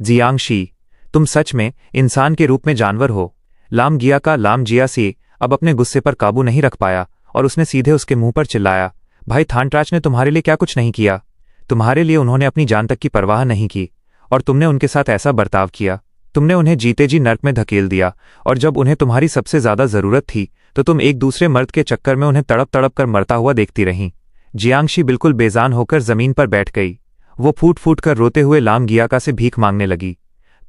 जियांगशी, तुम सच में इंसान के रूप में जानवर हो। लाम जिया सी अब अपने गुस्से पर काबू नहीं रख पाया और उसने सीधे उसके मुंह पर चिल्लाया, भाई थान ट्रैच ने तुम्हारे लिए क्या कुछ नहीं किया? तुम्हारे लिए उन्होंने अपनी जान तक की परवाह नहीं की और तुमने उनके साथ ऐसा बर्ताव किया। तुमने उन्हें जीते जी नर्क में धकेल दिया और जब उन्हें तुम्हारी सबसे ज्यादा जरूरत थी तो तुम एक दूसरे मर्द के चक्कर में उन्हें तड़प तड़प कर मरता हुआ देखती रहीं। जियांगशी बिल्कुल बेजान होकर जमीन पर बैठ गई। वो फूट फूट कर रोते हुए लाम गियाका से भीख मांगने लगी।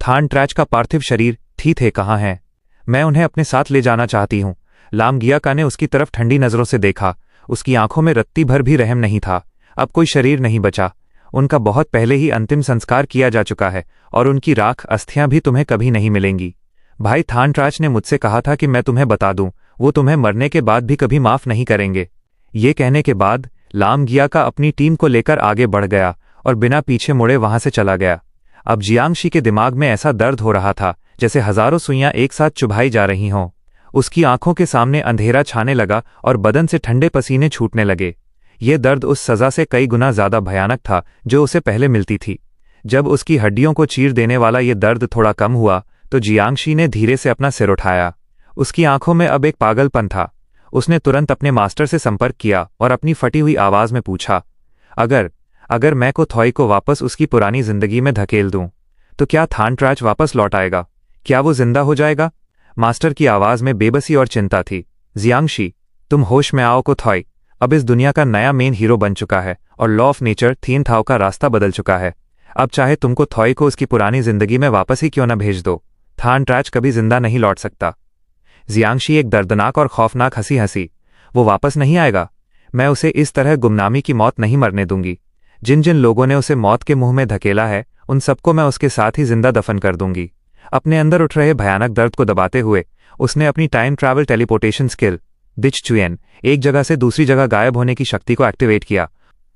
थान ट्रैच का पार्थिव शरीर ठीक है, कहाँ है? मैं उन्हें अपने साथ ले जाना चाहती हूँ। लाम गियाका ने उसकी तरफ ठंडी नजरों से देखा। उसकी आंखों में रत्ती भर भी रहम नहीं था। अब कोई शरीर नहीं बचा। उनका बहुत पहले ही अंतिम संस्कार किया जा चुका है और उनकी राख अस्थियां भी तुम्हें कभी नहीं मिलेंगी। भाई थान ट्रैच ने मुझसे कहा था कि मैं तुम्हें बता दूं, वो तुम्हें मरने के बाद भी कभी माफ नहीं करेंगे। ये कहने के बाद लाम गियाका अपनी टीम को लेकर आगे बढ़ गया और बिना पीछे मुड़े वहां से चला गया। अब जियांगशी के दिमाग में ऐसा दर्द हो रहा था जैसे हजारों सुइयां एक साथ चुभाई जा रही हों। उसकी आंखों के सामने अंधेरा छाने लगा और बदन से ठंडे पसीने छूटने लगे। ये दर्द उस सजा से कई गुना ज्यादा भयानक था जो उसे पहले मिलती थी। जब उसकी हड्डियों को चीर देने वाला ये दर्द थोड़ा कम हुआ तो जियांगशी ने धीरे से अपना सिर उठाया। उसकी आंखों में अब एक पागलपन था। उसने तुरंत अपने मास्टर से संपर्क किया और अपनी फटी हुई आवाज में पूछा, अगर मैं थॉई को वापस उसकी पुरानी जिंदगी में धकेल दूं तो क्या थान ट्रैच वापस लौट आएगा? क्या वो जिंदा हो जाएगा? मास्टर की आवाज में बेबसी और चिंता थी। जियांगशी, तुम होश में आओ। थॉई अब इस दुनिया का नया मेन हीरो बन चुका है और लॉ ऑफ नेचर थीन थाओ का रास्ता बदल चुका है। अब चाहे तुमको थॉई को उसकी पुरानी जिंदगी में वापस ही क्यों न भेज दो, थान ट्रैच कभी जिंदा नहीं लौट सकता। जियांगशी एक दर्दनाक और खौफनाक हंसी हंसी। वो वापस नहीं आएगा। मैं उसे इस तरह गुमनामी की मौत नहीं मरने दूंगी। जिन जिन लोगों ने उसे मौत के मुंह में धकेला है उन सबको मैं उसके साथ ही जिंदा दफन कर दूंगी। अपने अंदर उठ रहे भयानक दर्द को दबाते हुए उसने अपनी टाइम ट्रैवल टेलीपोर्टेशन स्किल दिच चुएन एक जगह से दूसरी जगह गायब होने की शक्ति को एक्टिवेट किया।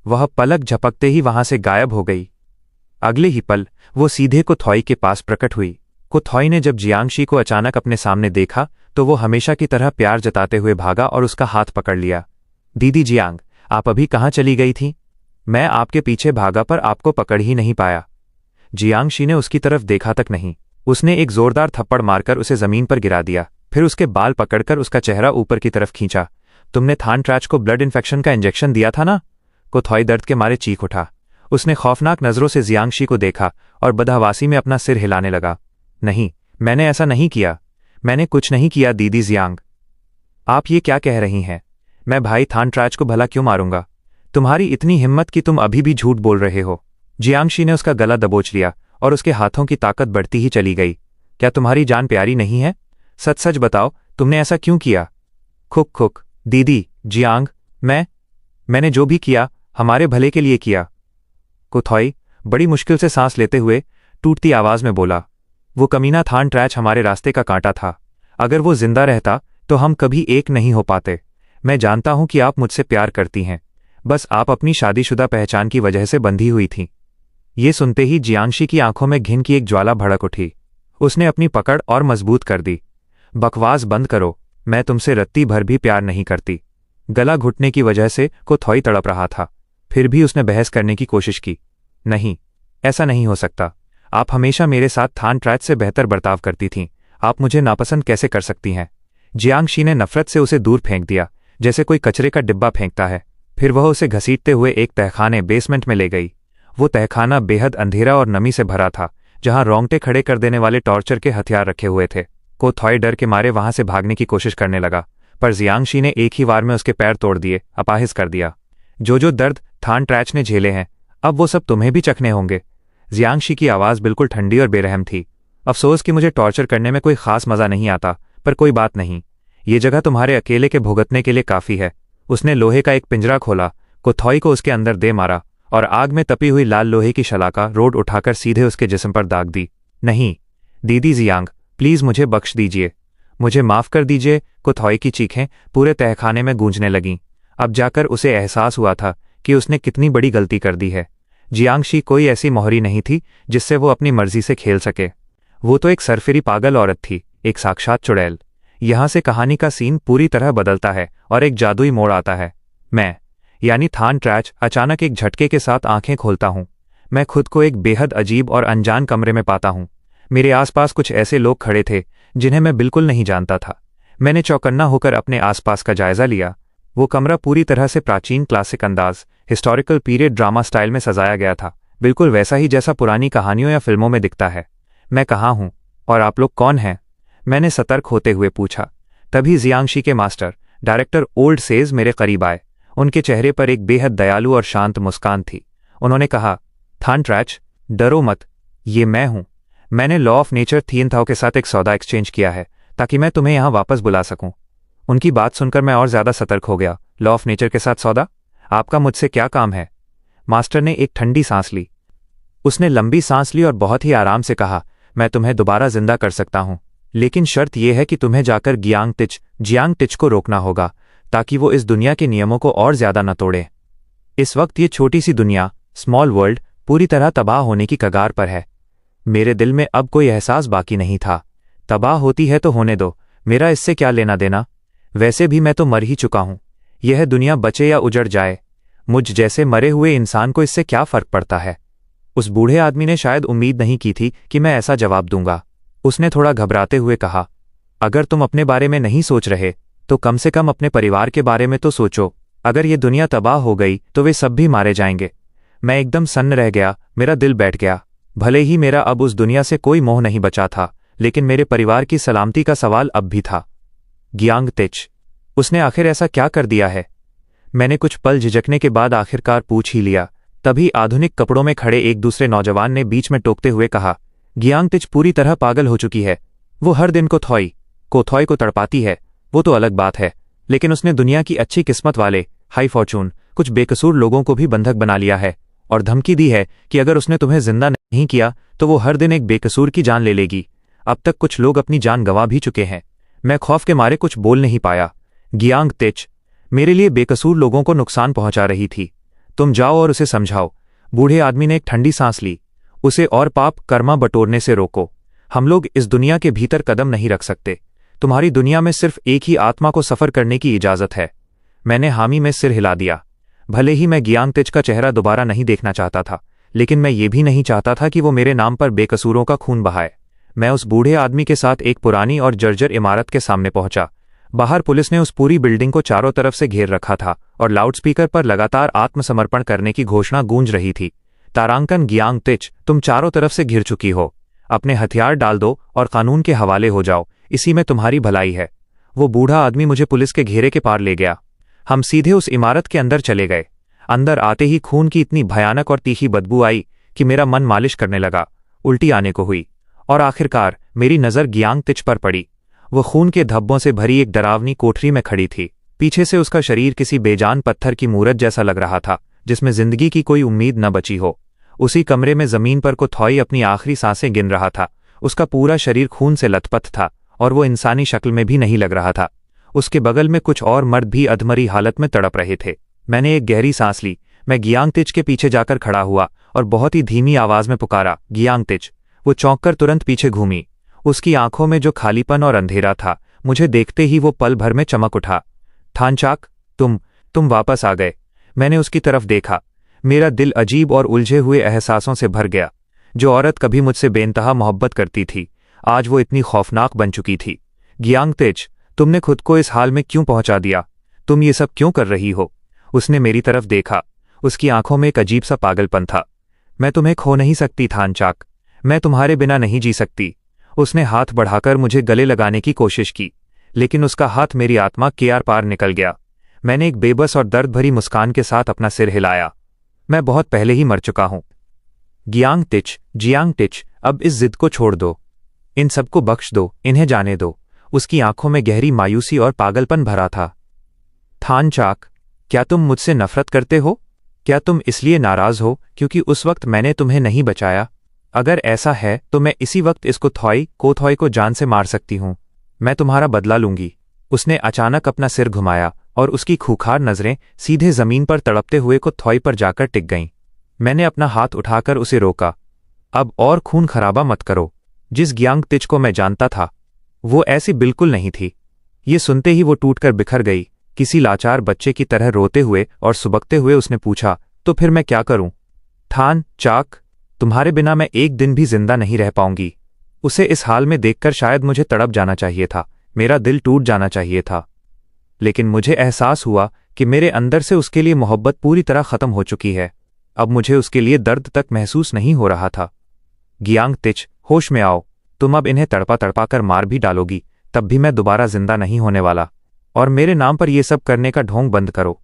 वह पलक झपकते ही वहां से गायब हो गई। अगले ही पल वो सीधे थॉई के पास प्रकट हुई। थॉई ने जब जियांगशी को अचानक अपने सामने देखा तो वो हमेशा की तरह प्यार जताते हुए भागा और उसका हाथ पकड़ लिया। दीदी जियांग, आप अभी कहाँ चली गई थी? मैं आपके पीछे भागा पर आपको पकड़ ही नहीं पाया। जियांगशी ने उसकी तरफ देखा तक नहीं। उसने एक जोरदार थप्पड़ मारकर उसे जमीन पर गिरा दिया, फिर उसके बाल पकड़कर उसका चेहरा ऊपर की तरफ खींचा तुमने थान ट्रैच को ब्लड इन्फेक्शन का इंजेक्शन दिया था ना? कोथॉई दर्द के मारे चीख उठा। उसने खौफनाक नजरों से जियांगशी को देखा और बदहवासी में अपना सिर हिलाने लगा। नहीं, मैंने ऐसा नहीं किया। मैंने कुछ नहीं किया दीदी जियांग। आप ये क्या कह रही हैं? मैं भाई थान ट्रैच को भला क्यों मारूंगा? तुम्हारी इतनी हिम्मत कि तुम अभी भी झूठ बोल रहे हो। जियांगशी ने उसका गला दबोच लिया और उसके हाथों की ताकत बढ़ती ही चली गई। क्या तुम्हारी जान प्यारी नहीं है? सच सच बताओ, तुमने ऐसा क्यों किया? खुक खुक, दीदी जियांग, मैंने जो भी किया हमारे भले के लिए किया। कोथॉई बड़ी मुश्किल से सांस लेते हुए टूटती आवाज में बोला, वो कमीना थान ट्रैच हमारे रास्ते का कांटा था। अगर वो जिंदा रहता तो हम कभी एक नहीं हो पाते। मैं जानता हूं कि आप मुझसे प्यार करती हैं, बस आप अपनी शादीशुदा पहचान की वजह से बंधी हुई थीं। ये सुनते ही जियांगशी की आंखों में घिन की एक ज्वाला भड़क उठी। उसने अपनी पकड़ और मजबूत कर दी। बकवास बंद करो, मैं तुमसे रत्ती भर भी प्यार नहीं करती। गला घुटने की वजह से कोथॉई तड़प रहा था, फिर भी उसने बहस करने की कोशिश की। नहीं, ऐसा नहीं हो सकता। आप हमेशा मेरे साथ थान ट्रैच से बेहतर बर्ताव करती थीं। आप मुझे नापसंद कैसे कर सकती हैं? जियांगशी ने नफरत से उसे दूर फेंक दिया, जैसे कोई कचरे का डिब्बा फेंकता है। फिर वह उसे घसीटते हुए एक तहखाने बेसमेंट में ले गई। वो तहखाना बेहद अंधेरा और नमी से भरा था, जहां रोंगटे खड़े कर देने वाले टॉर्चर के हथियार रखे हुए थे। कोथॉई डर के मारे वहां से भागने की कोशिश करने लगा, पर जियांगशी ने एक ही वार में उसके पैर तोड़ दिए, अपाहिज कर दिया। जो दर्द थान ट्रैच ने झेले हैं, अब वो सब तुम्हें भी चखने होंगे। जियांगशी की आवाज़ बिल्कुल ठंडी और बेरहम थी। अफसोस कि मुझे टॉर्चर करने में कोई खास मजा नहीं आता, पर कोई बात नहीं, ये जगह तुम्हारे अकेले के भुगतने के लिए काफी है। उसने लोहे का एक पिंजरा खोला, कोथॉई को उसके अंदर दे मारा और आग में तपी हुई लाल लोहे की शलाका रोड उठाकर सीधे उसके जिस्म पर दाग दी। नहीं दीदी जियांग, प्लीज मुझे बख्श दीजिए, मुझे माफ कर दीजिए। कोथॉई की चीखें पूरे तहखाने में गूंजने लगीं। अब जाकर उसे एहसास हुआ था कि उसने कितनी बड़ी गलती कर दी है। जियांगशी कोई ऐसी मोहरी नहीं थी जिससे वो अपनी मर्जी से खेल सके। वो तो एक सरफिरी पागल औरत थी, एक साक्षात चुड़ैल। यहां से कहानी का सीन पूरी तरह बदलता है और एक जादुई मोड़ आता है। मैं यानी थान ट्रैच अचानक एक झटके के साथ आंखें खोलता हूं। मैं खुद को एक बेहद अजीब और अनजान कमरे में पाता हूं। मेरे आसपास कुछ ऐसे लोग खड़े थे जिन्हें मैं बिल्कुल नहीं जानता था। मैंने चौकन्ना होकर अपने आसपास का जायजा लिया। वो कमरा पूरी तरह से प्राचीन क्लासिक अंदाज, हिस्टोरिकल पीरियड ड्रामा स्टाइल में सजाया गया था, बिल्कुल वैसा ही जैसा पुरानी कहानियों या फिल्मों में दिखता है। मैं कहाँ हूँ और आप लोग कौन हैं? मैंने सतर्क होते हुए पूछा। तभी जियांगशी के मास्टर डायरेक्टर ओल्ड सेज मेरे करीब आए। उनके चेहरे पर एक बेहद दयालु और शांत मुस्कान थी। उन्होंने कहा, थान ट्रैच, डरो मत, ये मैं हूं। मैंने लॉ ऑफ नेचर थियनथाओ के साथ एक सौदा एक्सचेंज किया है ताकि मैं तुम्हें यहां वापस बुला सकूं। उनकी बात सुनकर मैं और ज्यादा सतर्क हो गया। लॉ ऑफ नेचर के साथ सौदा? आपका मुझसे क्या काम है? मास्टर ने एक ठंडी सांस ली। उसने लंबी सांस ली और बहुत ही आराम से कहा, मैं तुम्हें दोबारा जिंदा कर सकता हूं, लेकिन शर्त यह है कि तुम्हें जाकर जियांग टिच को रोकना होगा ताकि वो इस दुनिया के नियमों को और ज्यादा न तोड़े। इस वक्त ये छोटी सी दुनिया, स्मॉल वर्ल्ड, पूरी तरह तबाह होने की कगार पर है। मेरे दिल में अब कोई एहसास बाकी नहीं था। तबाह होती है तो होने दो, मेरा इससे क्या लेना देना। वैसे भी मैं तो मर ही चुका हूं। यह दुनिया बचे या उजड़ जाए, मुझ जैसे मरे हुए इंसान को इससे क्या फर्क पड़ता है? उस बूढ़े आदमी ने शायद उम्मीद नहीं की थी कि मैं ऐसा जवाब दूंगा। उसने थोड़ा घबराते हुए कहा, अगर तुम अपने बारे में नहीं सोच रहे तो कम से कम अपने परिवार के बारे में तो सोचो। अगर ये दुनिया तबाह हो गई तो वे सब भी मारे जाएंगे। मैं एकदम सन्न रह गया, मेरा दिल बैठ गया। भले ही मेरा अब उस दुनिया से कोई मोह नहीं बचा था, लेकिन मेरे परिवार की सलामती का सवाल अब भी था। जियांग टिच, उसने आखिर ऐसा क्या कर दिया है? मैंने कुछ पल झिझकने के बाद आखिरकार पूछ ही लिया। तभी आधुनिक कपड़ों में खड़े एक दूसरे नौजवान ने बीच में टोकते हुए कहा, जियांग टिच पूरी तरह पागल हो चुकी है। वो हर दिन कोथॉई को तड़पाती है, वो तो अलग बात है, लेकिन उसने दुनिया की अच्छी किस्मत वाले, हाई फॉर्चून, कुछ बेकसूर लोगों को भी बंधक बना लिया है और धमकी दी है कि अगर उसने तुम्हें जिंदा नहीं किया तो वो हर दिन एक बेकसूर की जान ले लेगी। अब तक कुछ लोग अपनी जान गंवा भी चुके हैं। मैं खौफ के मारे कुछ बोल नहीं पाया। जियांग टिच मेरे लिए बेकसूर लोगों को नुकसान पहुंचा रही थी। तुम जाओ और उसे समझाओ। बूढ़े आदमी ने एक ठंडी सांस ली। उसे और पाप कर्मा बटोरने से रोको। हम लोग इस दुनिया के भीतर कदम नहीं रख सकते। तुम्हारी दुनिया में सिर्फ एक ही आत्मा को सफर करने की इजाजत है। मैंने हामी में सिर हिला दिया। भले ही मैं जियांग टिच का चेहरा दोबारा नहीं देखना चाहता था, लेकिन मैं ये भी नहीं चाहता था कि वो मेरे नाम पर बेकसूरों का खून बहाए। मैं उस बूढ़े आदमी के साथ एक पुरानी और जर्जर इमारत के सामने पहुंचा। बाहर पुलिस ने उस पूरी बिल्डिंग को चारों तरफ से घेर रखा था और लाउडस्पीकर पर लगातार आत्मसमर्पण करने की घोषणा गूंज रही थी। तारांकन गियांग तिच, तुम चारों तरफ से घिर चुकी हो। अपने हथियार डाल दो और कानून के हवाले हो जाओ, इसी में तुम्हारी भलाई है। वो बूढ़ा आदमी मुझे पुलिस के घेरे के पार ले गया। हम सीधे उस इमारत के अंदर चले गए। अंदर आते ही खून की इतनी भयानक और तीखी बदबू आई कि मेरा मन मालिश करने लगा, उल्टी आने को हुई, और आखिरकार मेरी नज़र गियांग तिच पर पड़ी। वो खून के धब्बों से भरी एक डरावनी कोठरी में खड़ी थी। पीछे से उसका शरीर किसी बेजान पत्थर की मूरत जैसा लग रहा था, जिसमें जिंदगी की कोई उम्मीद न बची हो। उसी कमरे में जमीन पर कोथोई अपनी आखिरी सांसें गिन रहा था। उसका पूरा शरीर खून से लथपथ था और वो इंसानी शक्ल में भी नहीं लग रहा था। उसके बगल में कुछ और मर्द भी अधमरी हालत में तड़प रहे थे। मैंने एक गहरी सांस ली। मैं गियांग तिच के पीछे जाकर खड़ा हुआ और बहुत ही धीमी आवाज में पुकारा, गियांग तिच। वो चौंककर तुरंत पीछे घूमी। उसकी आंखों में जो खालीपन और अंधेरा था, मुझे देखते ही वो पल भर में चमक उठा। थानचाक, तुम वापस आ गए। मैंने उसकी तरफ देखा। मेरा दिल अजीब और उलझे हुए एहसासों से भर गया। जो औरत कभी मुझसे बेइंतहा मोहब्बत करती थी, आज वो इतनी खौफनाक बन चुकी थी। गियांग तिच, तुमने खुद को इस हाल में क्यों पहुंचा दिया? तुम ये सब क्यों कर रही हो? उसने मेरी तरफ देखा। उसकी आंखों में एक अजीब सा पागलपन था। मैं तुम्हें खो नहीं सकती थानचाक, मैं तुम्हारे बिना नहीं जी सकती। उसने हाथ बढ़ाकर मुझे गले लगाने की कोशिश की, लेकिन उसका हाथ मेरी आत्मा के आर पार निकल गया। मैंने एक बेबस और दर्द भरी मुस्कान के साथ अपना सिर हिलाया। मैं बहुत पहले ही मर चुका हूं। गियांग तिच, अब इस जिद को छोड़ दो। इन सबको बख्श दो, इन्हें जाने दो। उसकी आंखों में गहरी मायूसी और पागलपन भरा था। थानचाक, क्या तुम मुझसे नफरत करते हो? क्या तुम इसलिए नाराज हो क्योंकि उस वक्त मैंने तुम्हें नहीं बचाया? अगर ऐसा है तो मैं इसी वक्त इस कोथोई को जान से मार सकती हूं। मैं तुम्हारा बदला लूंगी। उसने अचानक अपना सिर घुमाया और उसकी खूंखार नजरें सीधे जमीन पर तड़पते हुए कोथोई पर जाकर टिक गईं। मैंने अपना हाथ उठाकर उसे रोका। अब और खून खराबा मत करो। जिस गियांग तिच को मैं जानता था, वो ऐसी बिल्कुल नहीं थी। ये सुनते ही वो टूटकर बिखर गई। किसी लाचार बच्चे की तरह रोते हुए और सुबकते हुए उसने पूछा, तो फिर मैं क्या करूं? थानचाक, तुम्हारे बिना मैं एक दिन भी जिंदा नहीं रह पाऊंगी। उसे इस हाल में देखकर शायद मुझे तड़प जाना चाहिए था, मेरा दिल टूट जाना चाहिए था। लेकिन मुझे एहसास हुआ कि मेरे अंदर से उसके लिए मोहब्बत पूरी तरह खत्म हो चुकी है। अब मुझे उसके लिए दर्द तक महसूस नहीं हो रहा था। गियांग तिच, होश में आओ। तुम अब इन्हें तड़पा तड़पा कर मार भी डालोगी, तब भी मैं दोबारा जिंदा नहीं होने वाला। और मेरे नाम पर यह सब करने का ढोंग बंद करो।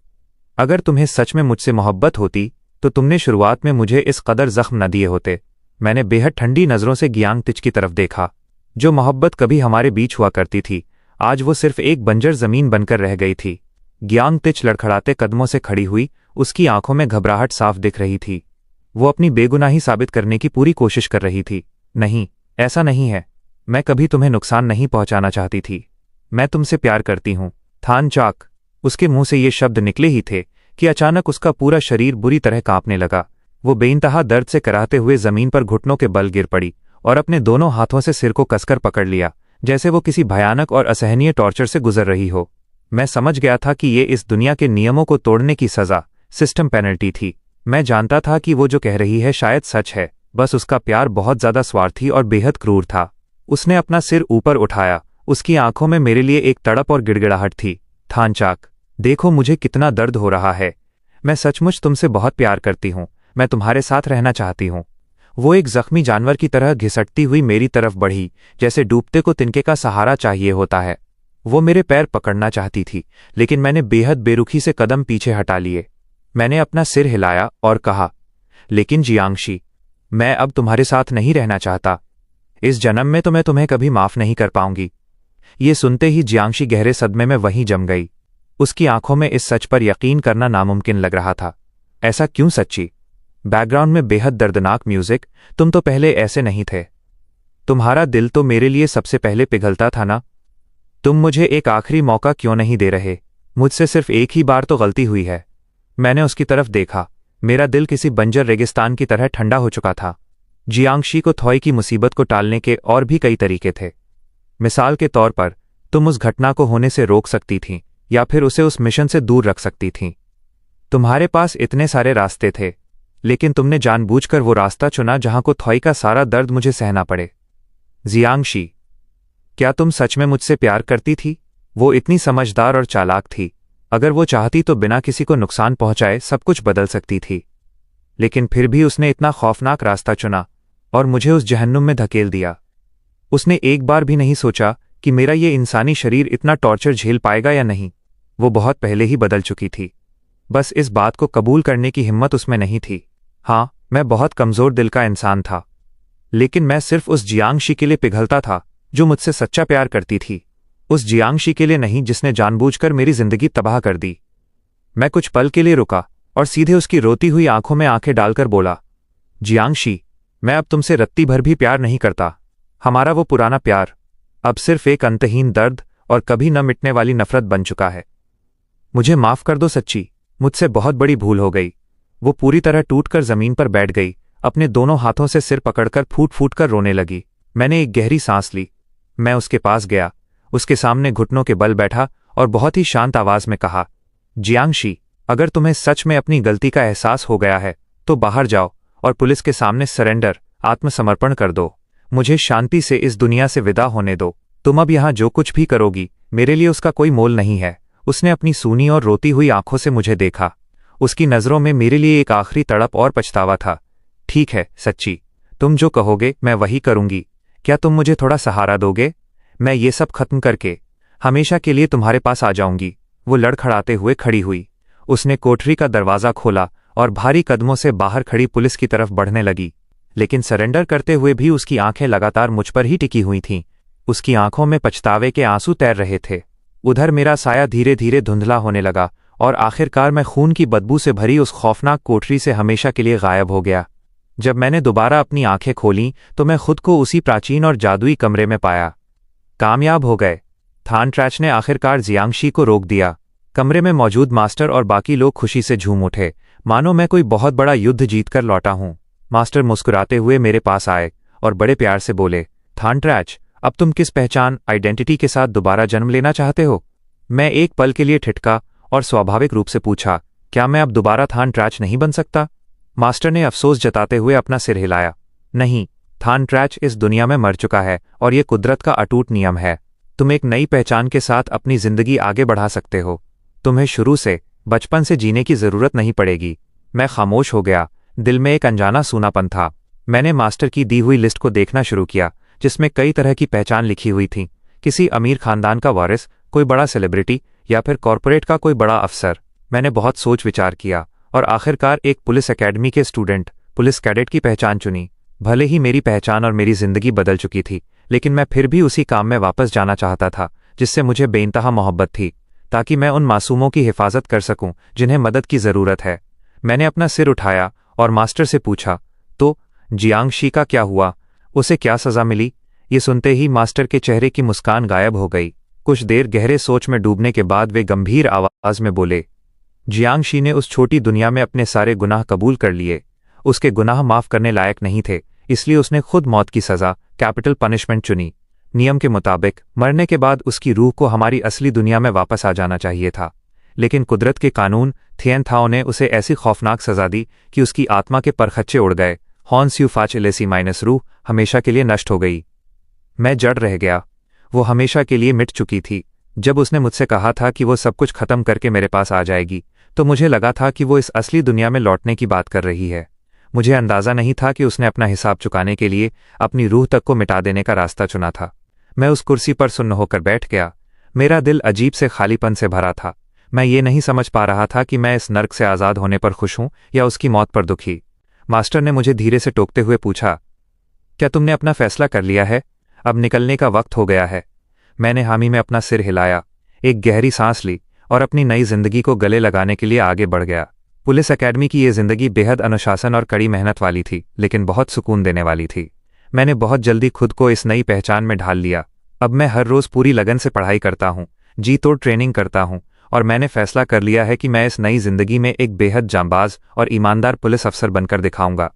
अगर तुम्हें सच में मुझसे मोहब्बत होती तो तुमने शुरुआत में मुझे इस कदर जख्म न दिए होते। मैंने बेहद ठंडी नजरों से गियांग तिच की तरफ देखा। जो मोहब्बत कभी हमारे बीच हुआ करती थी, आज वो सिर्फ एक बंजर जमीन बनकर रह गई थी। गियांग तिच लड़खड़ाते कदमों से खड़ी हुई। उसकी आंखों में घबराहट साफ दिख रही थी। वो अपनी बेगुनाही साबित करने की पूरी कोशिश कर रही थी। नहीं, ऐसा नहीं है। मैं कभी तुम्हें नुकसान नहीं पहुंचाना चाहती थी। मैं तुमसे प्यार करती हूं, थानचाक। उसके मुंह से ये शब्द निकले ही थे कि अचानक उसका पूरा शरीर बुरी तरह कांपने लगा। वो बेइंतहा दर्द से कराहते हुए जमीन पर घुटनों के बल गिर पड़ी और अपने दोनों हाथों से सिर को कसकर पकड़ लिया, जैसे वो किसी भयानक और असहनीय टॉर्चर से गुजर रही हो। मैं समझ गया था कि ये इस दुनिया के नियमों को तोड़ने की सजा, सिस्टम पेनल्टी थी। मैं जानता था कि वो जो कह रही है शायद सच है, बस उसका प्यार बहुत ज्यादा स्वार्थी और बेहद क्रूर था। उसने अपना सिर ऊपर उठाया। उसकी आंखों में मेरे लिए एक तड़प और गिड़गिड़ाहट थी। थानचाक, देखो मुझे कितना दर्द हो रहा है। मैं सचमुच तुमसे बहुत प्यार करती हूँ। मैं तुम्हारे साथ रहना चाहती हूँ। वो एक जख्मी जानवर की तरह घिसटती हुई मेरी तरफ बढ़ी, जैसे डूबते को तिनके का सहारा चाहिए होता है। वो मेरे पैर पकड़ना चाहती थी, लेकिन मैंने बेहद बेरुखी से कदम पीछे हटा लिए। मैंने अपना सिर हिलाया और कहा, लेकिन जियांगशी, मैं अब तुम्हारे साथ नहीं रहना चाहता। इस जन्म में तो मैं तुम्हें कभी माफ नहीं कर पाऊंगी। ये सुनते ही जियांगशी गहरे सदमे में वहीं जम गई। उसकी आंखों में इस सच पर यकीन करना नामुमकिन लग रहा था। ऐसा क्यों सच्ची? बैकग्राउंड में बेहद दर्दनाक म्यूजिक। तुम तो पहले ऐसे नहीं थे। तुम्हारा दिल तो मेरे लिए सबसे पहले पिघलता था ना? तुम मुझे एक आखिरी मौका क्यों नहीं दे रहे? मुझसे सिर्फ एक ही बार तो गलती हुई है। मैंने उसकी तरफ देखा। मेरा दिल किसी बंजर रेगिस्तान की तरह ठंडा हो चुका था। जियांगशी को थॉय की मुसीबत को टालने के और भी कई तरीके थे। मिसाल के तौर पर, तुम उस घटना को होने से रोक सकती थीं या फिर उसे उस मिशन से दूर रख सकती थीं। तुम्हारे पास इतने सारे रास्ते थे, लेकिन तुमने जानबूझकर वो रास्ता चुना जहां को थॉय का सारा दर्द मुझे सहना पड़े। जियांगशी, क्या तुम सच में मुझसे प्यार करती थी? वो इतनी समझदार और चालाक थी। अगर वो चाहती तो बिना किसी को नुकसान पहुंचाए सब कुछ बदल सकती थी। लेकिन फिर भी उसने इतना खौफनाक रास्ता चुना और मुझे उस जहन्नुम में धकेल दिया। उसने एक बार भी नहीं सोचा कि मेरा ये इंसानी शरीर इतना टॉर्चर झेल पाएगा या नहीं। वो बहुत पहले ही बदल चुकी थी, बस इस बात को कबूल करने की हिम्मत उसमें नहीं थी। हाँ, मैं बहुत कमज़ोर दिल का इंसान था, लेकिन मैं सिर्फ उस जियांगशी के लिए पिघलता था जो मुझसे सच्चा प्यार करती थी। उस जियांगशी के लिए नहीं जिसने जानबूझकर मेरी जिंदगी तबाह कर दी। मैं कुछ पल के लिए रुका और सीधे उसकी रोती हुई आंखों में आंखें डालकर बोला, जियांगशी, मैं अब तुमसे रत्ती भर भी प्यार नहीं करता। हमारा वो पुराना प्यार अब सिर्फ एक अंतहीन दर्द और कभी न मिटने वाली नफरत बन चुका है। मुझे माफ कर दो सच्ची, मुझसे बहुत बड़ी भूल हो गई। वो पूरी तरह टूटकर जमीन पर बैठ गई, अपने दोनों हाथों से सिर पकड़कर फूट फूट कर रोने लगी। मैंने एक गहरी सांस ली। मैं उसके पास गया, उसके सामने घुटनों के बल बैठा और बहुत ही शांत आवाज में कहा, जियांगशी, अगर तुम्हें सच में अपनी गलती का एहसास हो गया है तो बाहर जाओ और पुलिस के सामने सरेंडर, आत्मसमर्पण कर दो। मुझे शांति से इस दुनिया से विदा होने दो। तुम अब यहाँ जो कुछ भी करोगी मेरे लिए उसका कोई मोल नहीं है। उसने अपनी सूनी और रोती हुई आंखों से मुझे देखा। उसकी नज़रों में मेरे लिए एक आखिरी तड़प और पछतावा था। ठीक है सच्ची, तुम जो कहोगे मैं वही करूंगी। क्या तुम मुझे थोड़ा सहारा दोगे? मैं ये सब खत्म करके हमेशा के लिए तुम्हारे पास आ जाऊंगी। वो लड़खड़ाते हुए खड़ी हुई। उसने कोठरी का दरवाज़ा खोला और भारी कदमों से बाहर खड़ी पुलिस की तरफ बढ़ने लगी। लेकिन सरेंडर करते हुए भी उसकी आंखें लगातार मुझ पर ही टिकी हुई थीं। उसकी आंखों में पछतावे के आंसू तैर रहे थे। उधर मेरा साया धीरे धीरे धुंधला होने लगा और आखिरकार मैं खून की बदबू से भरी उस खौफनाक कोठरी से हमेशा के लिए गायब हो गया। जब मैंने दोबारा अपनी आंखें खोलीं तो मैं खुद को उसी प्राचीन और जादुई कमरे में पाया। कामयाब हो गए। थान ट्रैच ने आखिरकार जियांगशी को रोक दिया। कमरे में मौजूद मास्टर और बाकी लोग खुशी से झूम उठे, मानो मैं कोई बहुत बड़ा युद्ध जीतकर लौटा हूं। मास्टर मुस्कुराते हुए मेरे पास आए और बड़े प्यार से बोले, थान ट्रैच, अब तुम किस पहचान, आइडेंटिटी के साथ दोबारा जन्म लेना चाहते हो? मैं एक पल के लिए ठिठका और स्वाभाविक रूप से पूछा, क्या मैं अब दोबारा थान ट्रैच नहीं बन सकता? मास्टर ने अफसोस जताते हुए अपना सिर हिलाया। नहीं, थान ट्रैच इस दुनिया में मर चुका है और ये कुदरत का अटूट नियम है। तुम एक नई पहचान के साथ अपनी जिंदगी आगे बढ़ा सकते हो। तुम्हें शुरू से, बचपन से जीने की जरूरत नहीं पड़ेगी। मैं खामोश हो गया। दिल में एक अनजाना सूनापन था। मैंने मास्टर की दी हुई लिस्ट को देखना शुरू किया, जिसमें कई तरह की पहचान लिखी हुई थी। किसी अमीर खानदान का वारिस, कोई बड़ा सेलिब्रिटी या फिर कॉरपोरेट का कोई बड़ा अफसर। मैंने बहुत सोच विचार किया और आखिरकार एक पुलिस एकेडमी के स्टूडेंट, पुलिस कैडेट की पहचान चुनी। भले ही मेरी पहचान और मेरी जिंदगी बदल चुकी थी, लेकिन मैं फिर भी उसी काम में वापस जाना चाहता था जिससे मुझे बेइंतहा मोहब्बत थी, ताकि मैं उन मासूमों की हिफाजत कर सकूं जिन्हें मदद की जरूरत है। मैंने अपना सिर उठाया और मास्टर से पूछा, तो जियांगशी का क्या हुआ? उसे क्या सजा मिली? ये सुनते ही मास्टर के चेहरे की मुस्कान गायब हो गई। कुछ देर गहरे सोच में डूबने के बाद वे गंभीर आवाज में बोले, जियांगशी ने उस छोटी दुनिया में अपने सारे गुनाह कबूल कर लिए। उसके गुनाह माफ करने लायक नहीं थे, इसलिए उसने खुद मौत की सजा, कैपिटल पनिशमेंट चुनी। नियम के मुताबिक मरने के बाद उसकी रूह को हमारी असली दुनिया में वापस आ जाना चाहिए था, लेकिन कुदरत के कानून थियन थाओ ने उसे ऐसी खौफनाक सजा दी कि उसकी आत्मा के परखच्चे उड़ गए। हॉन्स यू फाच इलेसी माइनस रूह हमेशा के लिए नष्ट हो गई। मैं जड़ रह गया। वो हमेशा के लिए मिट चुकी थी। जब उसने मुझसे कहा था कि वो सब कुछ खत्म करके मेरे पास आ जाएगी, तो मुझे लगा था कि वो इस असली दुनिया में लौटने की बात कर रही है। मुझे अंदाजा नहीं था कि उसने अपना हिसाब चुकाने के लिए अपनी रूह तक को मिटा देने का रास्ता चुना था। मैं उस कुर्सी पर सुन्न होकर बैठ गया। मेरा दिल अजीब से खालीपन से भरा था। मैं ये नहीं समझ पा रहा था कि मैं इस नर्क से आज़ाद होने पर खुश हूं या उसकी मौत पर दुखी। मास्टर ने मुझे धीरे से टोकते हुए पूछा, क्या तुमने अपना फैसला कर लिया है? अब निकलने का वक्त हो गया है। मैंने हामी में अपना सिर हिलाया, एक गहरी सांस ली और अपनी नई जिंदगी को गले लगाने के लिए आगे बढ़ गया। पुलिस एकेडमी की ये जिंदगी बेहद अनुशासन और कड़ी मेहनत वाली थी, लेकिन बहुत सुकून देने वाली थी। मैंने बहुत जल्दी खुद को इस नई पहचान में ढाल लिया। अब मैं हर रोज पूरी लगन से पढ़ाई करता हूँ, जी तोड़ ट्रेनिंग करता हूँ और मैंने फैसला कर लिया है कि मैं इस नई जिंदगी में एक बेहद जांबाज और ईमानदार पुलिस अफसर बनकर दिखाऊंगा।